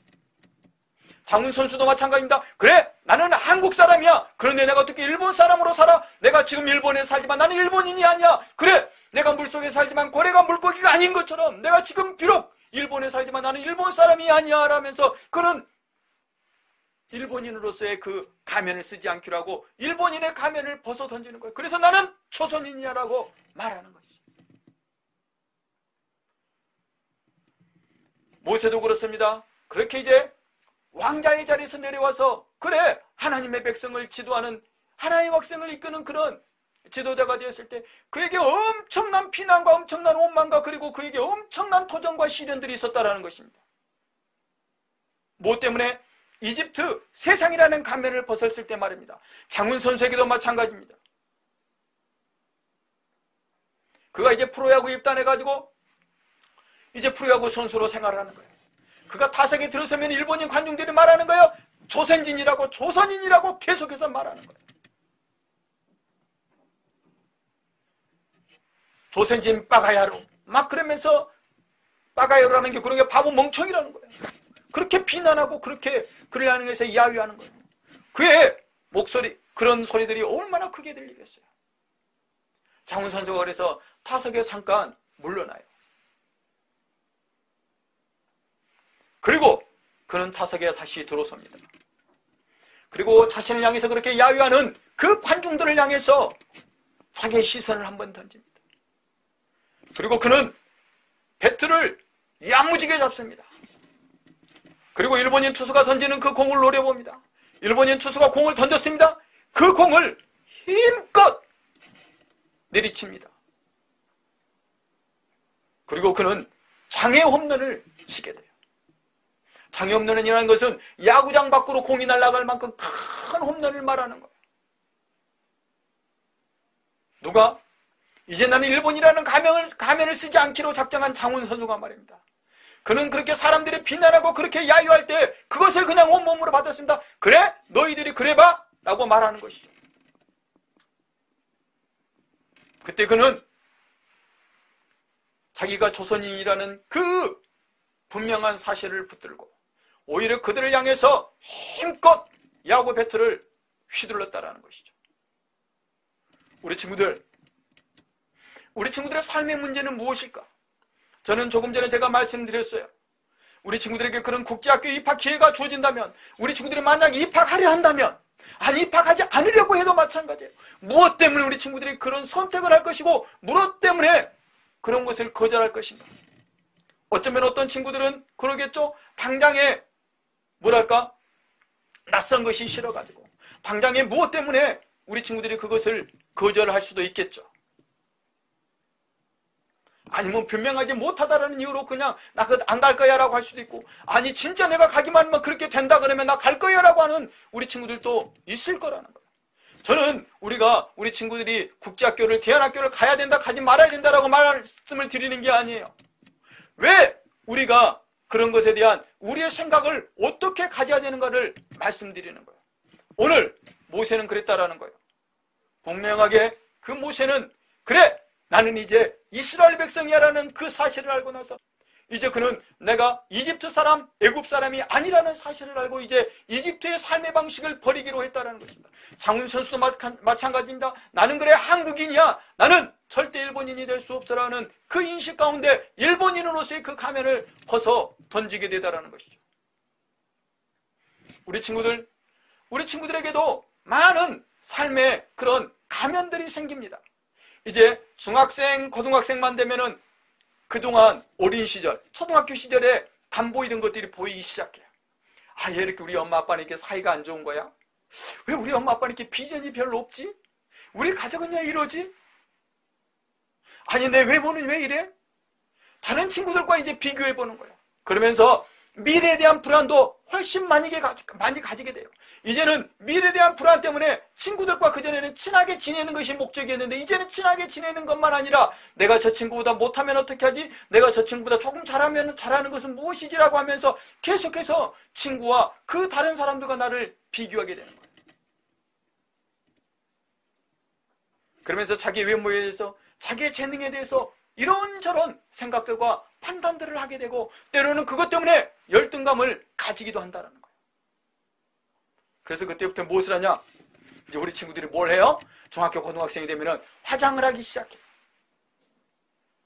장훈 선수도 마찬가지입니다. 그래, 나는 한국 사람이야. 그런데 내가 어떻게 일본 사람으로 살아? 내가 지금 일본에 살지만 나는 일본인이 아니야. 그래, 내가 물속에 살지만 고래가 물고기가 아닌 것처럼 내가 지금 비록 일본에 살지만 나는 일본 사람이 아니야 라면서 그런 일본인으로서의 그 가면을 쓰지 않기로 하고 일본인의 가면을 벗어 던지는 거예요. 그래서 나는 조선인이야 라고 말하는 것이죠. 모세도 그렇습니다. 그렇게 이제 왕자의 자리에서 내려와서 그래, 하나님의 백성을 지도하는, 하나님의 백성을 이끄는 그런 지도자가 되었을 때 그에게 엄청난 피난과 엄청난 원망과 그리고 그에게 엄청난 도전과 시련들이 있었다라는 것입니다. 뭐 때문에? 이집트 세상이라는 가면을 벗었을 때 말입니다. 장훈 선수에게도 마찬가지입니다. 그가 이제 프로야구 입단해가지고 이제 프로야구 선수로 생활하는 거예요. 그가 타석에 들어서면 일본인 관중들이 말하는 거예요. 조선인이라고, 조선인이라고 계속해서 말하는 거예요. 조선진 빠가야로 막 그러면서, 빠가야로라는 게 그런 게 바보 멍청이라는 거예요. 그렇게 비난하고 그렇게 그를 향해서 야유하는 거예요. 그의 목소리, 그런 소리들이 얼마나 크게 들리겠어요. 장훈 선수가 그래서 타석에 잠깐 물러나요. 그리고 그는 타석에 다시 들어섭니다. 그리고 자신을 향해서 그렇게 야유하는 그 관중들을 향해서 자기의 시선을 한번 던집니다. 그리고 그는 배트를 야무지게 잡습니다. 그리고 일본인 투수가 던지는 그 공을 노려봅니다. 일본인 투수가 공을 던졌습니다. 그 공을 힘껏 내리칩니다. 그리고 그는 장애 홈런을 치게 돼요. 장애 홈런이라는 것은 야구장 밖으로 공이 날아갈 만큼 큰 홈런을 말하는 거예요. 누가? 이제 나는 일본이라는 가면을 쓰지 않기로 작정한 장훈 선수가 말입니다. 그는 그렇게 사람들이 비난하고 그렇게 야유할 때 그것을 그냥 온몸으로 받았습니다. 그래? 너희들이 그래봐? 라고 말하는 것이죠. 그때 그는 자기가 조선인이라는 그 분명한 사실을 붙들고 오히려 그들을 향해서 힘껏 야구 배트를 휘둘렀다라는 것이죠. 우리 친구들의 삶의 문제는 무엇일까? 저는 조금 전에 제가 말씀드렸어요. 우리 친구들에게 그런 국제학교 입학 기회가 주어진다면, 우리 친구들이 만약 입학하려 한다면, 아니 입학하지 않으려고 해도 마찬가지예요. 무엇 때문에 우리 친구들이 그런 선택을 할 것이고 무엇 때문에 그런 것을 거절할 것인가. 어쩌면 어떤 친구들은 그러겠죠. 당장에 뭐랄까 낯선 것이 싫어가지고 당장에 무엇 때문에 우리 친구들이 그것을 거절할 수도 있겠죠. 아니면 변명하지 못하다라는 이유로 그냥 나 그거 안 갈 거야 라고 할 수도 있고, 아니 진짜 내가 가기만 하면 그렇게 된다 그러면 나 갈 거야 라고 하는 우리 친구들도 있을 거라는 거예요. 저는 우리 친구들이 국제학교를 대안학교를 가야 된다 가지 말아야 된다라고 말씀을 드리는 게 아니에요. 왜 우리가 그런 것에 대한 우리의 생각을 어떻게 가져야 되는가를 말씀드리는 거예요. 오늘 모세는 그랬다라는 거예요. 분명하게 그 모세는 그래 나는 이제 이스라엘 백성이야라는 그 사실을 알고 나서 이제 그는 내가 이집트 사람, 애굽 사람이 아니라는 사실을 알고 이제 이집트의 삶의 방식을 버리기로 했다는 것입니다. 장훈 선수도 마찬가지입니다. 나는 그래 한국인이야. 나는 절대 일본인이 될 수 없어라는 그 인식 가운데 일본인으로서의 그 가면을 벗어 던지게 되다라는 것이죠. 우리 친구들에게도 많은 삶의 그런 가면들이 생깁니다. 이제 중학생, 고등학생만 되면은 그동안 어린 시절, 초등학교 시절에 안 보이던 것들이 보이기 시작해요. 아, 얘 이렇게 우리 엄마 아빠는 이렇게 사이가 안 좋은 거야? 왜 우리 엄마 아빠는 이렇게 비전이 별로 없지? 우리 가족은 왜 이러지? 아니, 내 외모는 왜 이래? 다른 친구들과 이제 비교해 보는 거예요. 그러면서 미래에 대한 불안도 훨씬 많이 가지게 돼요. 이제는 미래에 대한 불안 때문에 친구들과 그전에는 친하게 지내는 것이 목적이었는데 이제는 친하게 지내는 것만 아니라 내가 저 친구보다 못하면 어떻게 하지? 내가 저 친구보다 조금 잘하면 잘하는 것은 무엇이지라고 하면서 계속해서 친구와 그 다른 사람들과 나를 비교하게 되는 거예요. 그러면서 자기 외모에 대해서, 자기의 재능에 대해서 이런저런 생각들과 판단들을 하게 되고 때로는 그것 때문에 열등감을 가지기도 한다는 거예요. 그래서 그때부터 무엇을 하냐? 이제 우리 친구들이 뭘 해요? 중학교, 고등학생이 되면은 화장을 하기 시작해요.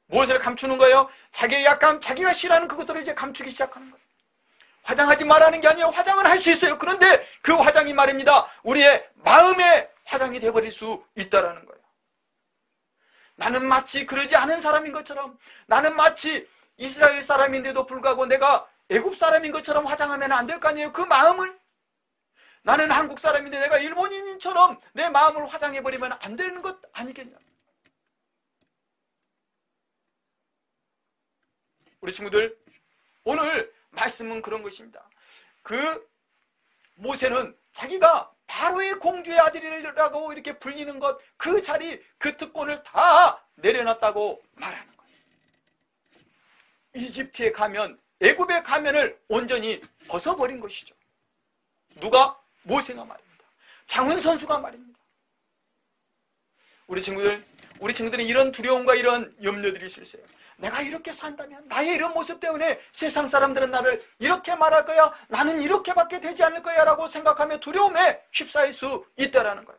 무엇을 감추는 거예요? 자기가 싫어하는 그것들을 이제 감추기 시작하는 거예요. 화장하지 말라는 게 아니에요. 화장을 할 수 있어요. 그런데 그 화장이 말입니다. 우리의 마음의 화장이 되어버릴 수 있다라는 거예요. 나는 마치 그러지 않은 사람인 것처럼, 나는 마치 이스라엘 사람인데도 불구하고 내가 애굽 사람인 것처럼 화장하면 안 될 거 아니에요. 그 마음을, 나는 한국 사람인데 내가 일본인처럼 내 마음을 화장해버리면 안 되는 것 아니겠냐. 우리 친구들, 오늘 말씀은 그런 것입니다. 그 모세는 자기가 바로의 공주의 아들이라고 이렇게 불리는 것, 그 자리, 그 특권을 다 내려놨다고 말하는 거예요. 이집트에 가면, 애굽에 가면을 온전히 벗어버린 것이죠. 누가? 모세가 말입니다. 장훈 선수가 말입니다. 우리 친구들은 이런 두려움과 이런 염려들이 있을 수 있어요. 내가 이렇게 산다면 나의 이런 모습 때문에 세상 사람들은 나를 이렇게 말할 거야, 나는 이렇게밖에 되지 않을 거야 라고 생각하며 두려움에 휩싸일 수 있다라는 거예요.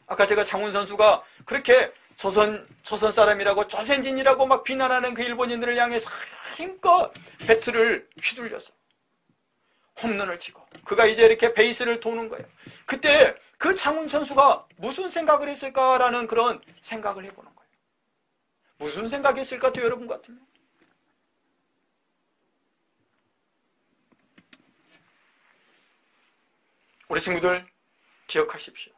아까 제가 장훈 선수가 그렇게 조선 사람이라고 조선진이라고 막 비난하는 그 일본인들을 향해서 힘껏 배트를 휘둘려서 홈런을 치고 그가 이제 이렇게 베이스를 도는 거예요. 그때 그 장훈 선수가 무슨 생각을 했을까라는 그런 생각을 해보는 거예요. 무슨 생각했을 것 같아요, 여러분 같으면? 우리 친구들 기억하십시오.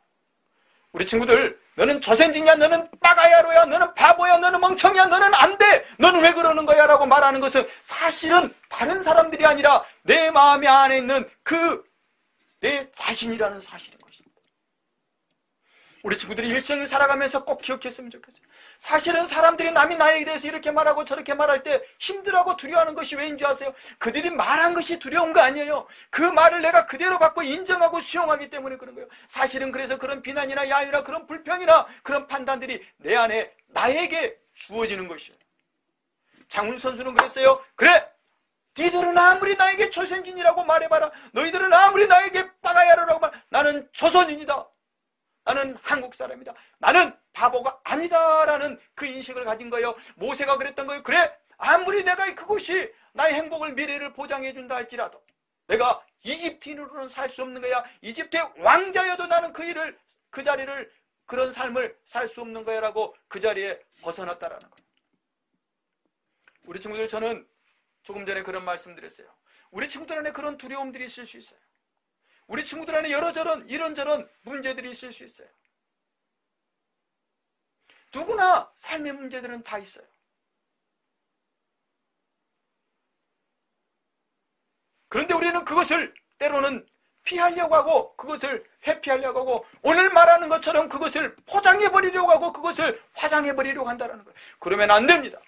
우리 친구들, 너는 조선진이야, 너는 빠가야로야, 너는 바보야, 너는 멍청이야, 너는 안 돼, 너는 왜 그러는 거야 라고 말하는 것은 사실은 다른 사람들이 아니라 내 마음 안에 있는 그 내 자신이라는 사실인 것입니다. 우리 친구들이 일생을 살아가면서 꼭 기억했으면 좋겠어요. 사실은 사람들이 남이 나에 대해서 이렇게 말하고 저렇게 말할 때 힘들어하고 두려워하는 것이 왜인 줄 아세요? 그들이 말한 것이 두려운 거 아니에요. 그 말을 내가 그대로 받고 인정하고 수용하기 때문에 그런 거예요. 사실은 그래서 그런 비난이나 야유나 그런 불평이나 그런 판단들이 내 안에 나에게 주어지는 것이에요. 장훈 선수는 그랬어요. 그래! 니들은 아무리 나에게 조선진이라고 말해봐라. 너희들은 아무리 나에게 빠가야로라고 나는 조선인이다. 나는 한국 사람이다. 나는 바보가 아니다라는 그 인식을 가진 거예요. 모세가 그랬던 거예요. 그래, 아무리 내가 그것이 나의 행복을, 미래를 보장해 준다 할지라도 내가 이집트인으로는 살 수 없는 거야. 이집트의 왕자여도 나는 그 자리를, 그런 삶을 살 수 없는 거야 라고 그 자리에 벗어났다라는 거예요. 우리 친구들, 저는 조금 전에 그런 말씀 드렸어요. 우리 친구들 안에 그런 두려움들이 있을 수 있어요. 우리 친구들 안에 이런저런 문제들이 있을 수 있어요. 누구나 삶의 문제들은 다 있어요. 그런데 우리는 그것을 때로는 피하려고 하고, 그것을 회피하려고 하고, 오늘 말하는 것처럼 그것을 포장해버리려고 하고, 그것을 화장해버리려고 한다는 거예요. 그러면 안 됩니다.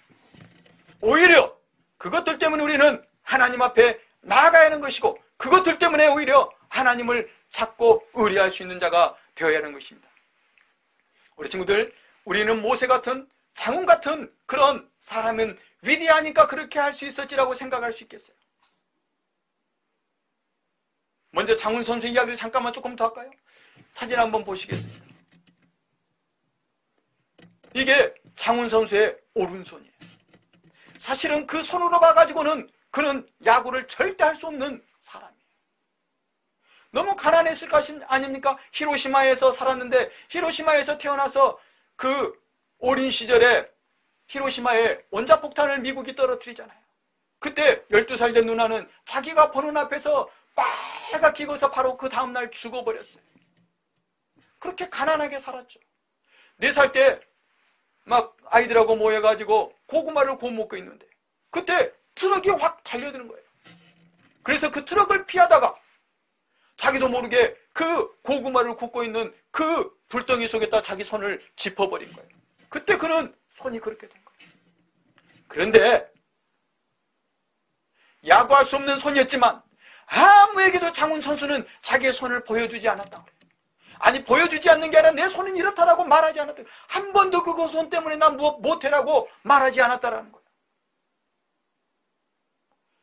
오히려 그것들 때문에 우리는 하나님 앞에 나아가야 하는 것이고, 그것들 때문에 오히려 하나님을 찾고 의뢰할 수 있는 자가 되어야 하는 것입니다. 우리 친구들, 우리는 모세 같은, 장훈 같은 그런 사람은 위대하니까 그렇게 할 수 있었지라고 생각할 수 있겠어요. 먼저 장훈 선수 이야기를 잠깐만 조금 더 할까요? 사진 한번 보시겠습니다. 이게 장훈 선수의 오른손이에요. 사실은 그 손으로 봐가지고는 그는 야구를 절대 할 수 없는 사람이에요. 너무 가난했을 것 아닙니까? 히로시마에서 살았는데, 히로시마에서 태어나서 그 어린 시절에 히로시마에 원자폭탄을 미국이 떨어뜨리잖아요. 그때 12살 된 누나는 자기가 보는 앞에서 빨갛게 익어서 바로 그 다음날 죽어버렸어요. 그렇게 가난하게 살았죠. 4살 때 막 아이들하고 모여가지고 고구마를 구워 먹고 있는데 그때 트럭이 확 달려드는 거예요. 그래서 그 트럭을 피하다가 자기도 모르게 그 고구마를 굽고 있는 그 불덩이 속에다 자기 손을 짚어버린 거예요. 그때 그는 손이 그렇게 된 거예요. 그런데 야구할 수 없는 손이었지만 아무에게도 장훈 선수는 자기의 손을 보여주지 않았다고 그래요. 아니, 보여주지 않는 게 아니라 내 손은 이렇다라고 말하지 않았다. 한 번도 그거 손 때문에 난 못해라고 말하지 않았다라는 거예요.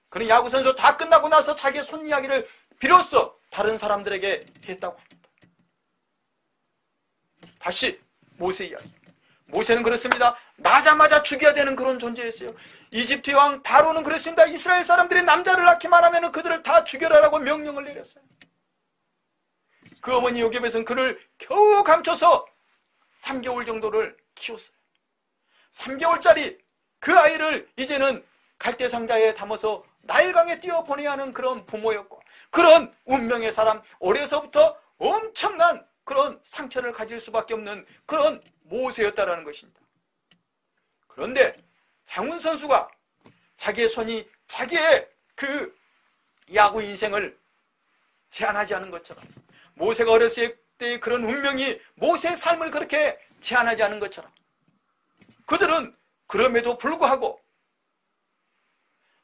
그는 야구 선수 다 끝나고 나서 자기의 손 이야기를 비로소 다른 사람들에게 했다고 합니다. 다시 모세 이야기. 모세는 그렇습니다. 나자마자 죽여야 되는 그런 존재였어요. 이집트 왕 바로는 그랬습니다. 이스라엘 사람들이 남자를 낳기만 하면 그들을 다 죽여라라고 명령을 내렸어요. 그 어머니 요셉에서는 그를 겨우 감춰서 3개월 정도를 키웠어요. 3개월짜리 그 아이를 이제는 갈대상자에 담아서 나일강에 띄워보내야 하는 그런 부모였고, 그런 운명의 사람, 어려서부터 엄청난 그런 상처를 가질 수밖에 없는 그런 모세였다라는 것입니다. 그런데 장훈 선수가 자기의 손이 자기의 그 야구 인생을 제한하지 않은 것처럼, 모세가 어렸을 때의 그런 운명이 모세의 삶을 그렇게 제한하지 않은 것처럼, 그들은 그럼에도 불구하고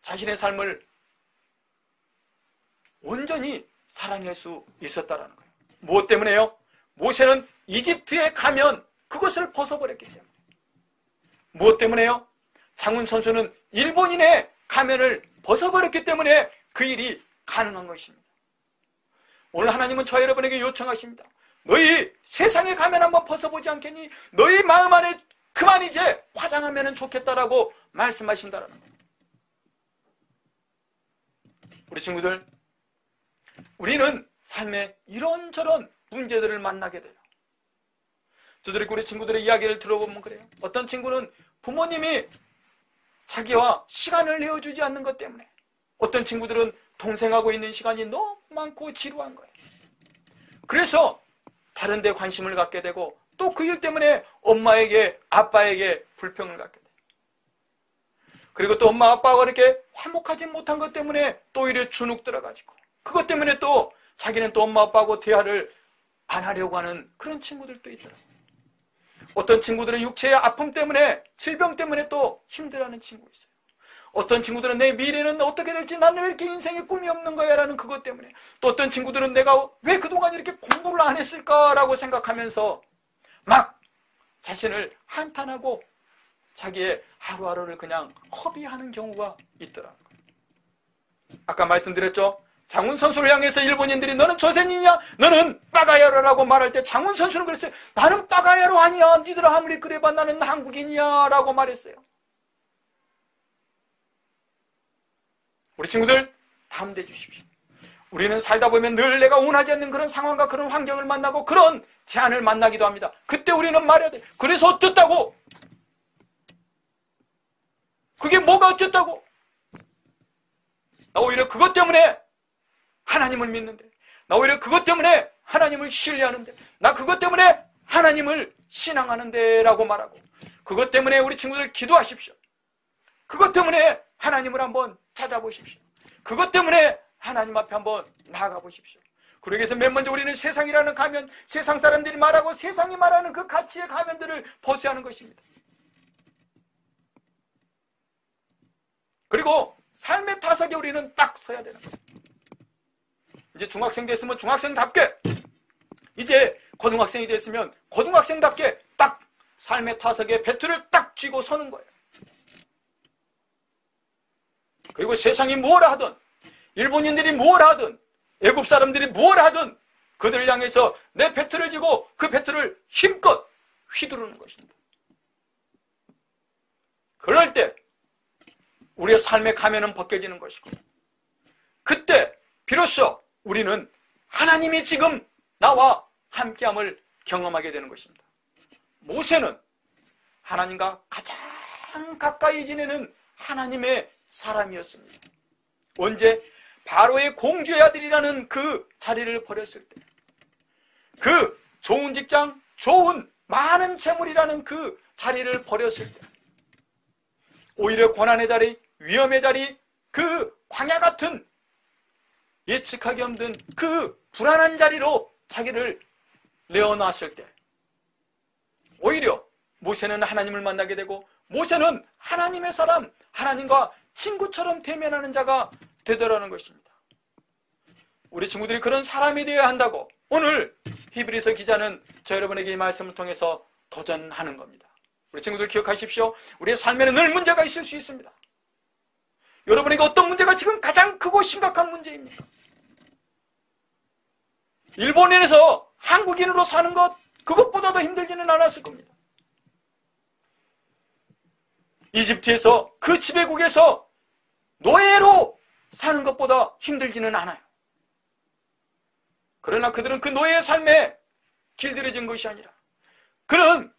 자신의 삶을 온전히 살아낼 수 있었다라는 거예요. 무엇 때문에요? 모세는 이집트에 가면 그것을 벗어버렸기 때문에. 무엇 때문에요? 장훈 선수는 일본인의 가면을 벗어버렸기 때문에 그 일이 가능한 것입니다. 오늘 하나님은 저와 여러분에게 요청하십니다. 너희 세상의 가면 한번 벗어보지 않겠니? 너희 마음 안에 그만 이제 화장하면 좋겠다라고 말씀하신다라는 거예요. 우리 친구들, 우리는 삶에 이런저런 문제들을 만나게 돼요. 저들이 우리 친구들의 이야기를 들어보면 그래요. 어떤 친구는 부모님이 자기와 시간을 내어주지 않는 것 때문에, 어떤 친구들은 동생하고 있는 시간이 너무 많고 지루한 거예요. 그래서 다른 데 관심을 갖게 되고, 또 그 일 때문에 엄마에게, 아빠에게 불평을 갖게 돼요. 그리고 또 엄마, 아빠가 이렇게 화목하지 못한 것 때문에 또 오히려 주눅 들어가지고, 그것 때문에 또 자기는 또 엄마, 아빠하고 대화를 안 하려고 하는 그런 친구들도 있더라고요. 어떤 친구들은 육체의 아픔 때문에, 질병 때문에 또 힘들어하는 친구 있어요. 어떤 친구들은 내 미래는 어떻게 될지, 나는 왜 이렇게 인생에 꿈이 없는 거야 라는 그것 때문에, 또 어떤 친구들은 내가 왜 그동안 이렇게 공부를 안 했을까라고 생각하면서 막 자신을 한탄하고 자기의 하루하루를 그냥 허비하는 경우가 있더라고요. 아까 말씀드렸죠? 장훈 선수를 향해서 일본인들이 너는 조선인이냐? 너는 빠가야로라고 말할 때 장훈 선수는 그랬어요. 나는 빠가야로 아니야. 니들 아무리 그래봐 나는 한국인이야 라고 말했어요. 우리 친구들 담대 주십시오. 우리는 살다 보면 늘 내가 원하지 않는 그런 상황과 그런 환경을 만나고 그런 제한을 만나기도 합니다. 그때 우리는 말해야 돼. 그래서 어쨌다고? 그게 뭐가 어쨌다고? 나 오히려 그것 때문에 하나님을 믿는데, 나 오히려 그것 때문에 하나님을 신뢰하는데, 나 그것 때문에 하나님을 신앙하는데 라고 말하고, 그것 때문에 우리 친구들 기도하십시오. 그것 때문에 하나님을 한번 찾아보십시오. 그것 때문에 하나님 앞에 한번 나아가 보십시오. 그러기 위해서 맨 먼저 우리는 세상이라는 가면, 세상 사람들이 말하고 세상이 말하는 그 가치의 가면들을 벗어야 하는 것입니다. 그리고 삶의 타석에 우리는 딱 서야 되는 거예요. 이제 중학생 됐으면 중학생답게, 이제 고등학생이 됐으면 고등학생답게 딱 삶의 타석에 배틀을 딱 쥐고 서는 거예요. 그리고 세상이 뭐라 하든, 일본인들이 뭐라 하든, 애굽 사람들이 뭐라 하든 그들을 향해서 내 배틀을 쥐고 그 배틀을 힘껏 휘두르는 것입니다. 그럴 때 우리의 삶의 가면은 벗겨지는 것이고, 그때 비로소 우리는 하나님이 지금 나와 함께함을 경험하게 되는 것입니다. 모세는 하나님과 가장 가까이 지내는 하나님의 사람이었습니다. 언제? 바로의 공주의 아들이라는 그 자리를 버렸을 때, 그 좋은 직장, 좋은 많은 재물이라는 그 자리를 버렸을 때, 오히려 고난의 자리, 위험의 자리, 그 광야 같은 예측하기 힘든 그 불안한 자리로 자기를 내어놨을 때, 오히려 모세는 하나님을 만나게 되고, 모세는 하나님의 사람, 하나님과 친구처럼 대면하는 자가 되더라는 것입니다. 우리 친구들이 그런 사람이 되어야 한다고 오늘 히브리서 기자는 저 여러분에게 이 말씀을 통해서 도전하는 겁니다. 우리 친구들 기억하십시오. 우리의 삶에는 늘 문제가 있을 수 있습니다. 여러분에게 어떤 문제가 지금 가장 크고 심각한 문제입니까? 일본인에서 한국인으로 사는 것, 그것보다도 힘들지는 않았을 겁니다. 이집트에서 그 지배국에서 노예로 사는 것보다 힘들지는 않아요. 그러나 그들은 그 노예의 삶에 길들여진 것이 아니라, 그는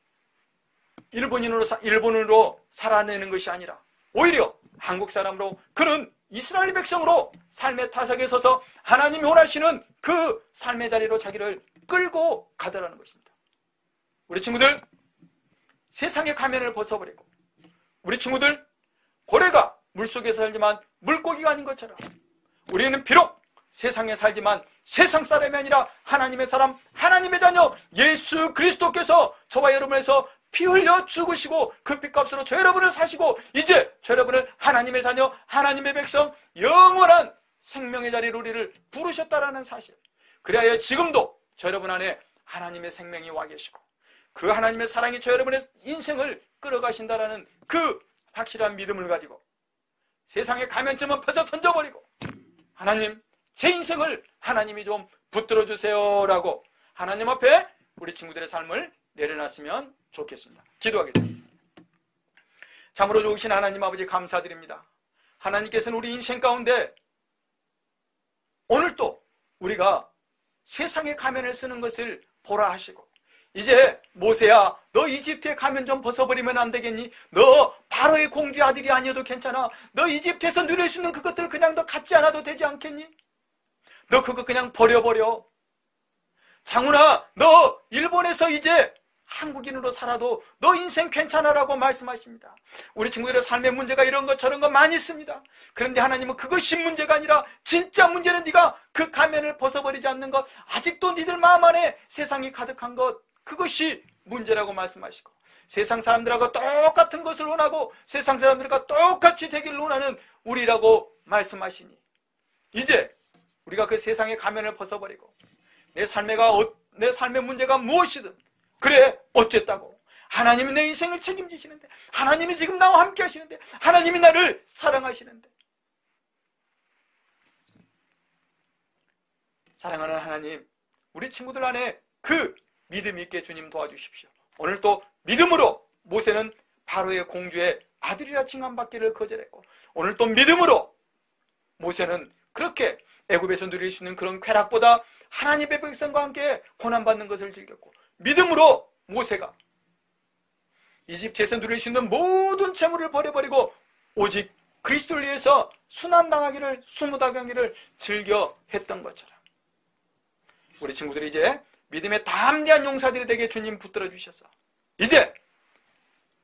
일본으로 살아내는 것이 아니라 오히려 한국 사람으로, 그는 이스라엘 백성으로 삶의 타석에 서서 하나님이 원하시는 그 삶의 자리로 자기를 끌고 가더라는 것입니다. 우리 친구들, 세상의 가면을 벗어버리고, 우리 친구들, 고래가 물속에 살지만 물고기가 아닌 것처럼 우리는 비록 세상에 살지만 세상 사람이 아니라 하나님의 사람, 하나님의 자녀 예수 그리스도께서 저와 여러분에서 피 흘려 죽으시고 그 핏값으로 저 여러분을 사시고 이제 저 여러분을 하나님의 자녀, 하나님의 백성, 영원한 생명의 자리로 우리를 부르셨다라는 사실, 그래야 지금도 저 여러분 안에 하나님의 생명이 와 계시고 그 하나님의 사랑이 저 여러분의 인생을 끌어가신다라는 그 확실한 믿음을 가지고 세상의 가면점은 벗어 던져버리고, 하나님, 제 인생을 하나님이 좀 붙들어 주세요 라고 하나님 앞에 우리 친구들의 삶을 내려놨으면 좋겠습니다. 기도하겠습니다. 참으로 좋으신 하나님 아버지, 감사드립니다. 하나님께서는 우리 인생 가운데 오늘 또 우리가 세상의 가면을 쓰는 것을 보라 하시고, 이제 모세야, 너 이집트의 가면 좀 벗어버리면 안 되겠니? 너 바로의 공주의 아들이 아니어도 괜찮아. 너 이집트에서 누릴 수 있는 그것들 그냥 너 갖지 않아도 되지 않겠니? 너 그거 그냥 버려버려. 장훈아, 너 일본에서 이제 한국인으로 살아도 너 인생 괜찮아라고 말씀하십니다. 우리 친구들의 삶의 문제가 이런 것 저런 거 많이 있습니다. 그런데 하나님은 그것이 문제가 아니라 진짜 문제는 네가 그 가면을 벗어버리지 않는 것, 아직도 니들 마음 안에 세상이 가득한 것, 그것이 문제라고 말씀하시고, 세상 사람들하고 똑같은 것을 원하고 세상 사람들과 똑같이 되기를 원하는 우리라고 말씀하시니, 이제 우리가 그 세상의 가면을 벗어버리고 내 삶의 문제가 무엇이든 그래 어쨌다고, 하나님이 내 인생을 책임지시는데, 하나님이 지금 나와 함께 하시는데, 하나님이 나를 사랑하시는데, 사랑하는 하나님, 우리 친구들 안에 그 믿음이 있게 주님 도와주십시오. 오늘 또 믿음으로 모세는 바로의 공주의 아들이라 칭함받기를 거절했고, 오늘 또 믿음으로 모세는 그렇게 애굽에서 누릴 수 있는 그런 쾌락보다 하나님의 백성과 함께 고난받는 것을 즐겼고, 믿음으로 모세가 이집트에서 누릴 수 있는 모든 재물을 버려버리고 오직 그리스도를 위해서 순환당하기를, 수무당하기를 즐겨 했던 것처럼 우리 친구들이 이제 믿음의 담대한 용사들이 되게 주님 붙들어 주셔서 이제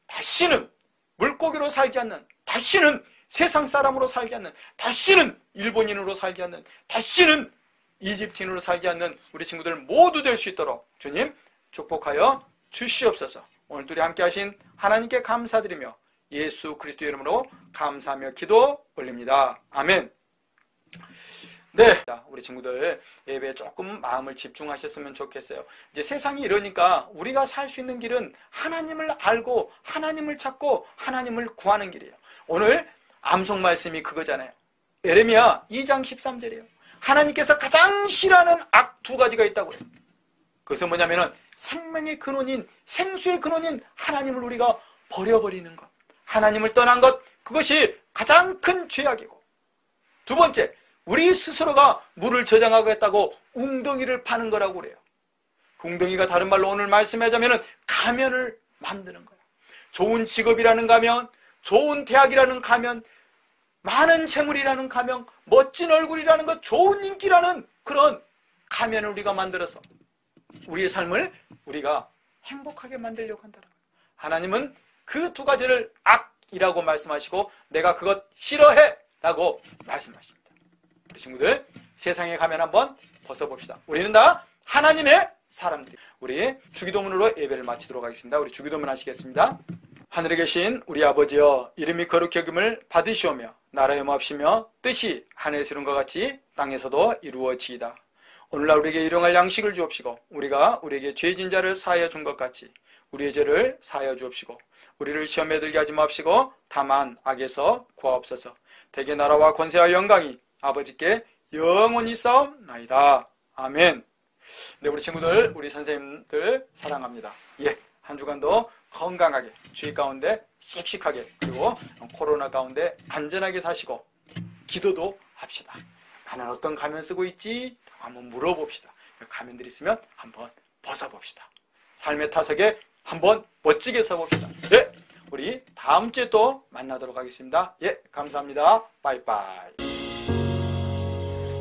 다시는 물고기로 살지 않는, 다시는 세상 사람으로 살지 않는, 다시는 일본인으로 살지 않는, 다시는 이집트인으로 살지 않는 우리 친구들 모두 될 수 있도록 주님 축복하여 주시옵소서. 오늘 둘이 함께 하신 하나님께 감사드리며 예수 그리스도 이름으로 감사하며 기도 올립니다. 아멘. 네, 우리 친구들 예배에 조금 마음을 집중하셨으면 좋겠어요. 이제 세상이 이러니까 우리가 살 수 있는 길은 하나님을 알고 하나님을 찾고 하나님을 구하는 길이에요. 오늘 암송 말씀이 그거잖아요. 예레미야 2장 13절이에요. 하나님께서 가장 싫어하는 악 두 가지가 있다고요. 그것은 뭐냐면은 생명의 근원인, 생수의 근원인 하나님을 우리가 버려버리는 것, 하나님을 떠난 것, 그것이 가장 큰 죄악이고, 두 번째, 우리 스스로가 물을 저장하겠다고 웅덩이를 파는 거라고 그래요. 그 웅덩이가 다른 말로 오늘 말씀하자면 가면을 만드는 거예요. 좋은 직업이라는 가면, 좋은 대학이라는 가면, 많은 재물이라는 가면, 멋진 얼굴이라는 것, 좋은 인기라는 그런 가면을 우리가 만들어서 우리의 삶을 우리가 행복하게 만들려고 한다는 거예요. 하나님은 그 두 가지를 악이라고 말씀하시고 내가 그것 싫어해 라고 말씀하십니다. 우리 친구들 세상에 가면 한번 벗어봅시다. 우리는 다 하나님의 사람들이. 우리 주기도문으로 예배를 마치도록 하겠습니다. 우리 주기도문 하시겠습니다. 하늘에 계신 우리 아버지여, 이름이 거룩히 여김을 받으시오며 나라의 마옵시며 뜻이 하늘에서 이룬 것 같이 땅에서도 이루어지이다. 오늘날 우리에게 일용할 양식을 주옵시고 우리가 우리에게 죄진 자를 사하여 준 것 같이 우리의 죄를 사하여 주옵시고 우리를 시험에 들게 하지 마옵시고 다만 악에서 구하옵소서. 대개 나라와 권세와 영광이 아버지께 영원히 싸움나이다. 아멘. 네, 우리 친구들, 우리 선생님들 사랑합니다. 예, 한 주간도 건강하게, 주의 가운데 씩씩하게, 그리고 코로나 가운데 안전하게 사시고 기도도 합시다. 나는 어떤 가면 쓰고 있지? 한번 물어봅시다. 가면들이 있으면 한번 벗어봅시다. 삶의 타석에 한번 멋지게 서봅시다. 예, 우리 다음 주에 또 만나도록 하겠습니다. 예, 감사합니다. 빠이빠이.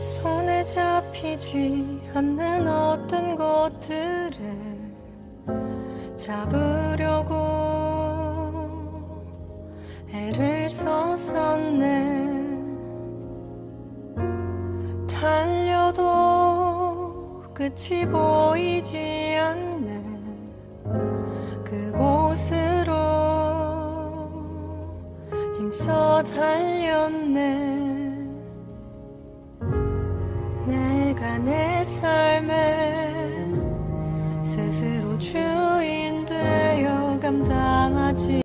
손에 잡히지 않는 어떤 것들을 잡으려고 애를 썼었네. 달려도 끝이 보이지 않네. 그곳으로 힘써 달렸네. 내가 내 삶의 스스로 주인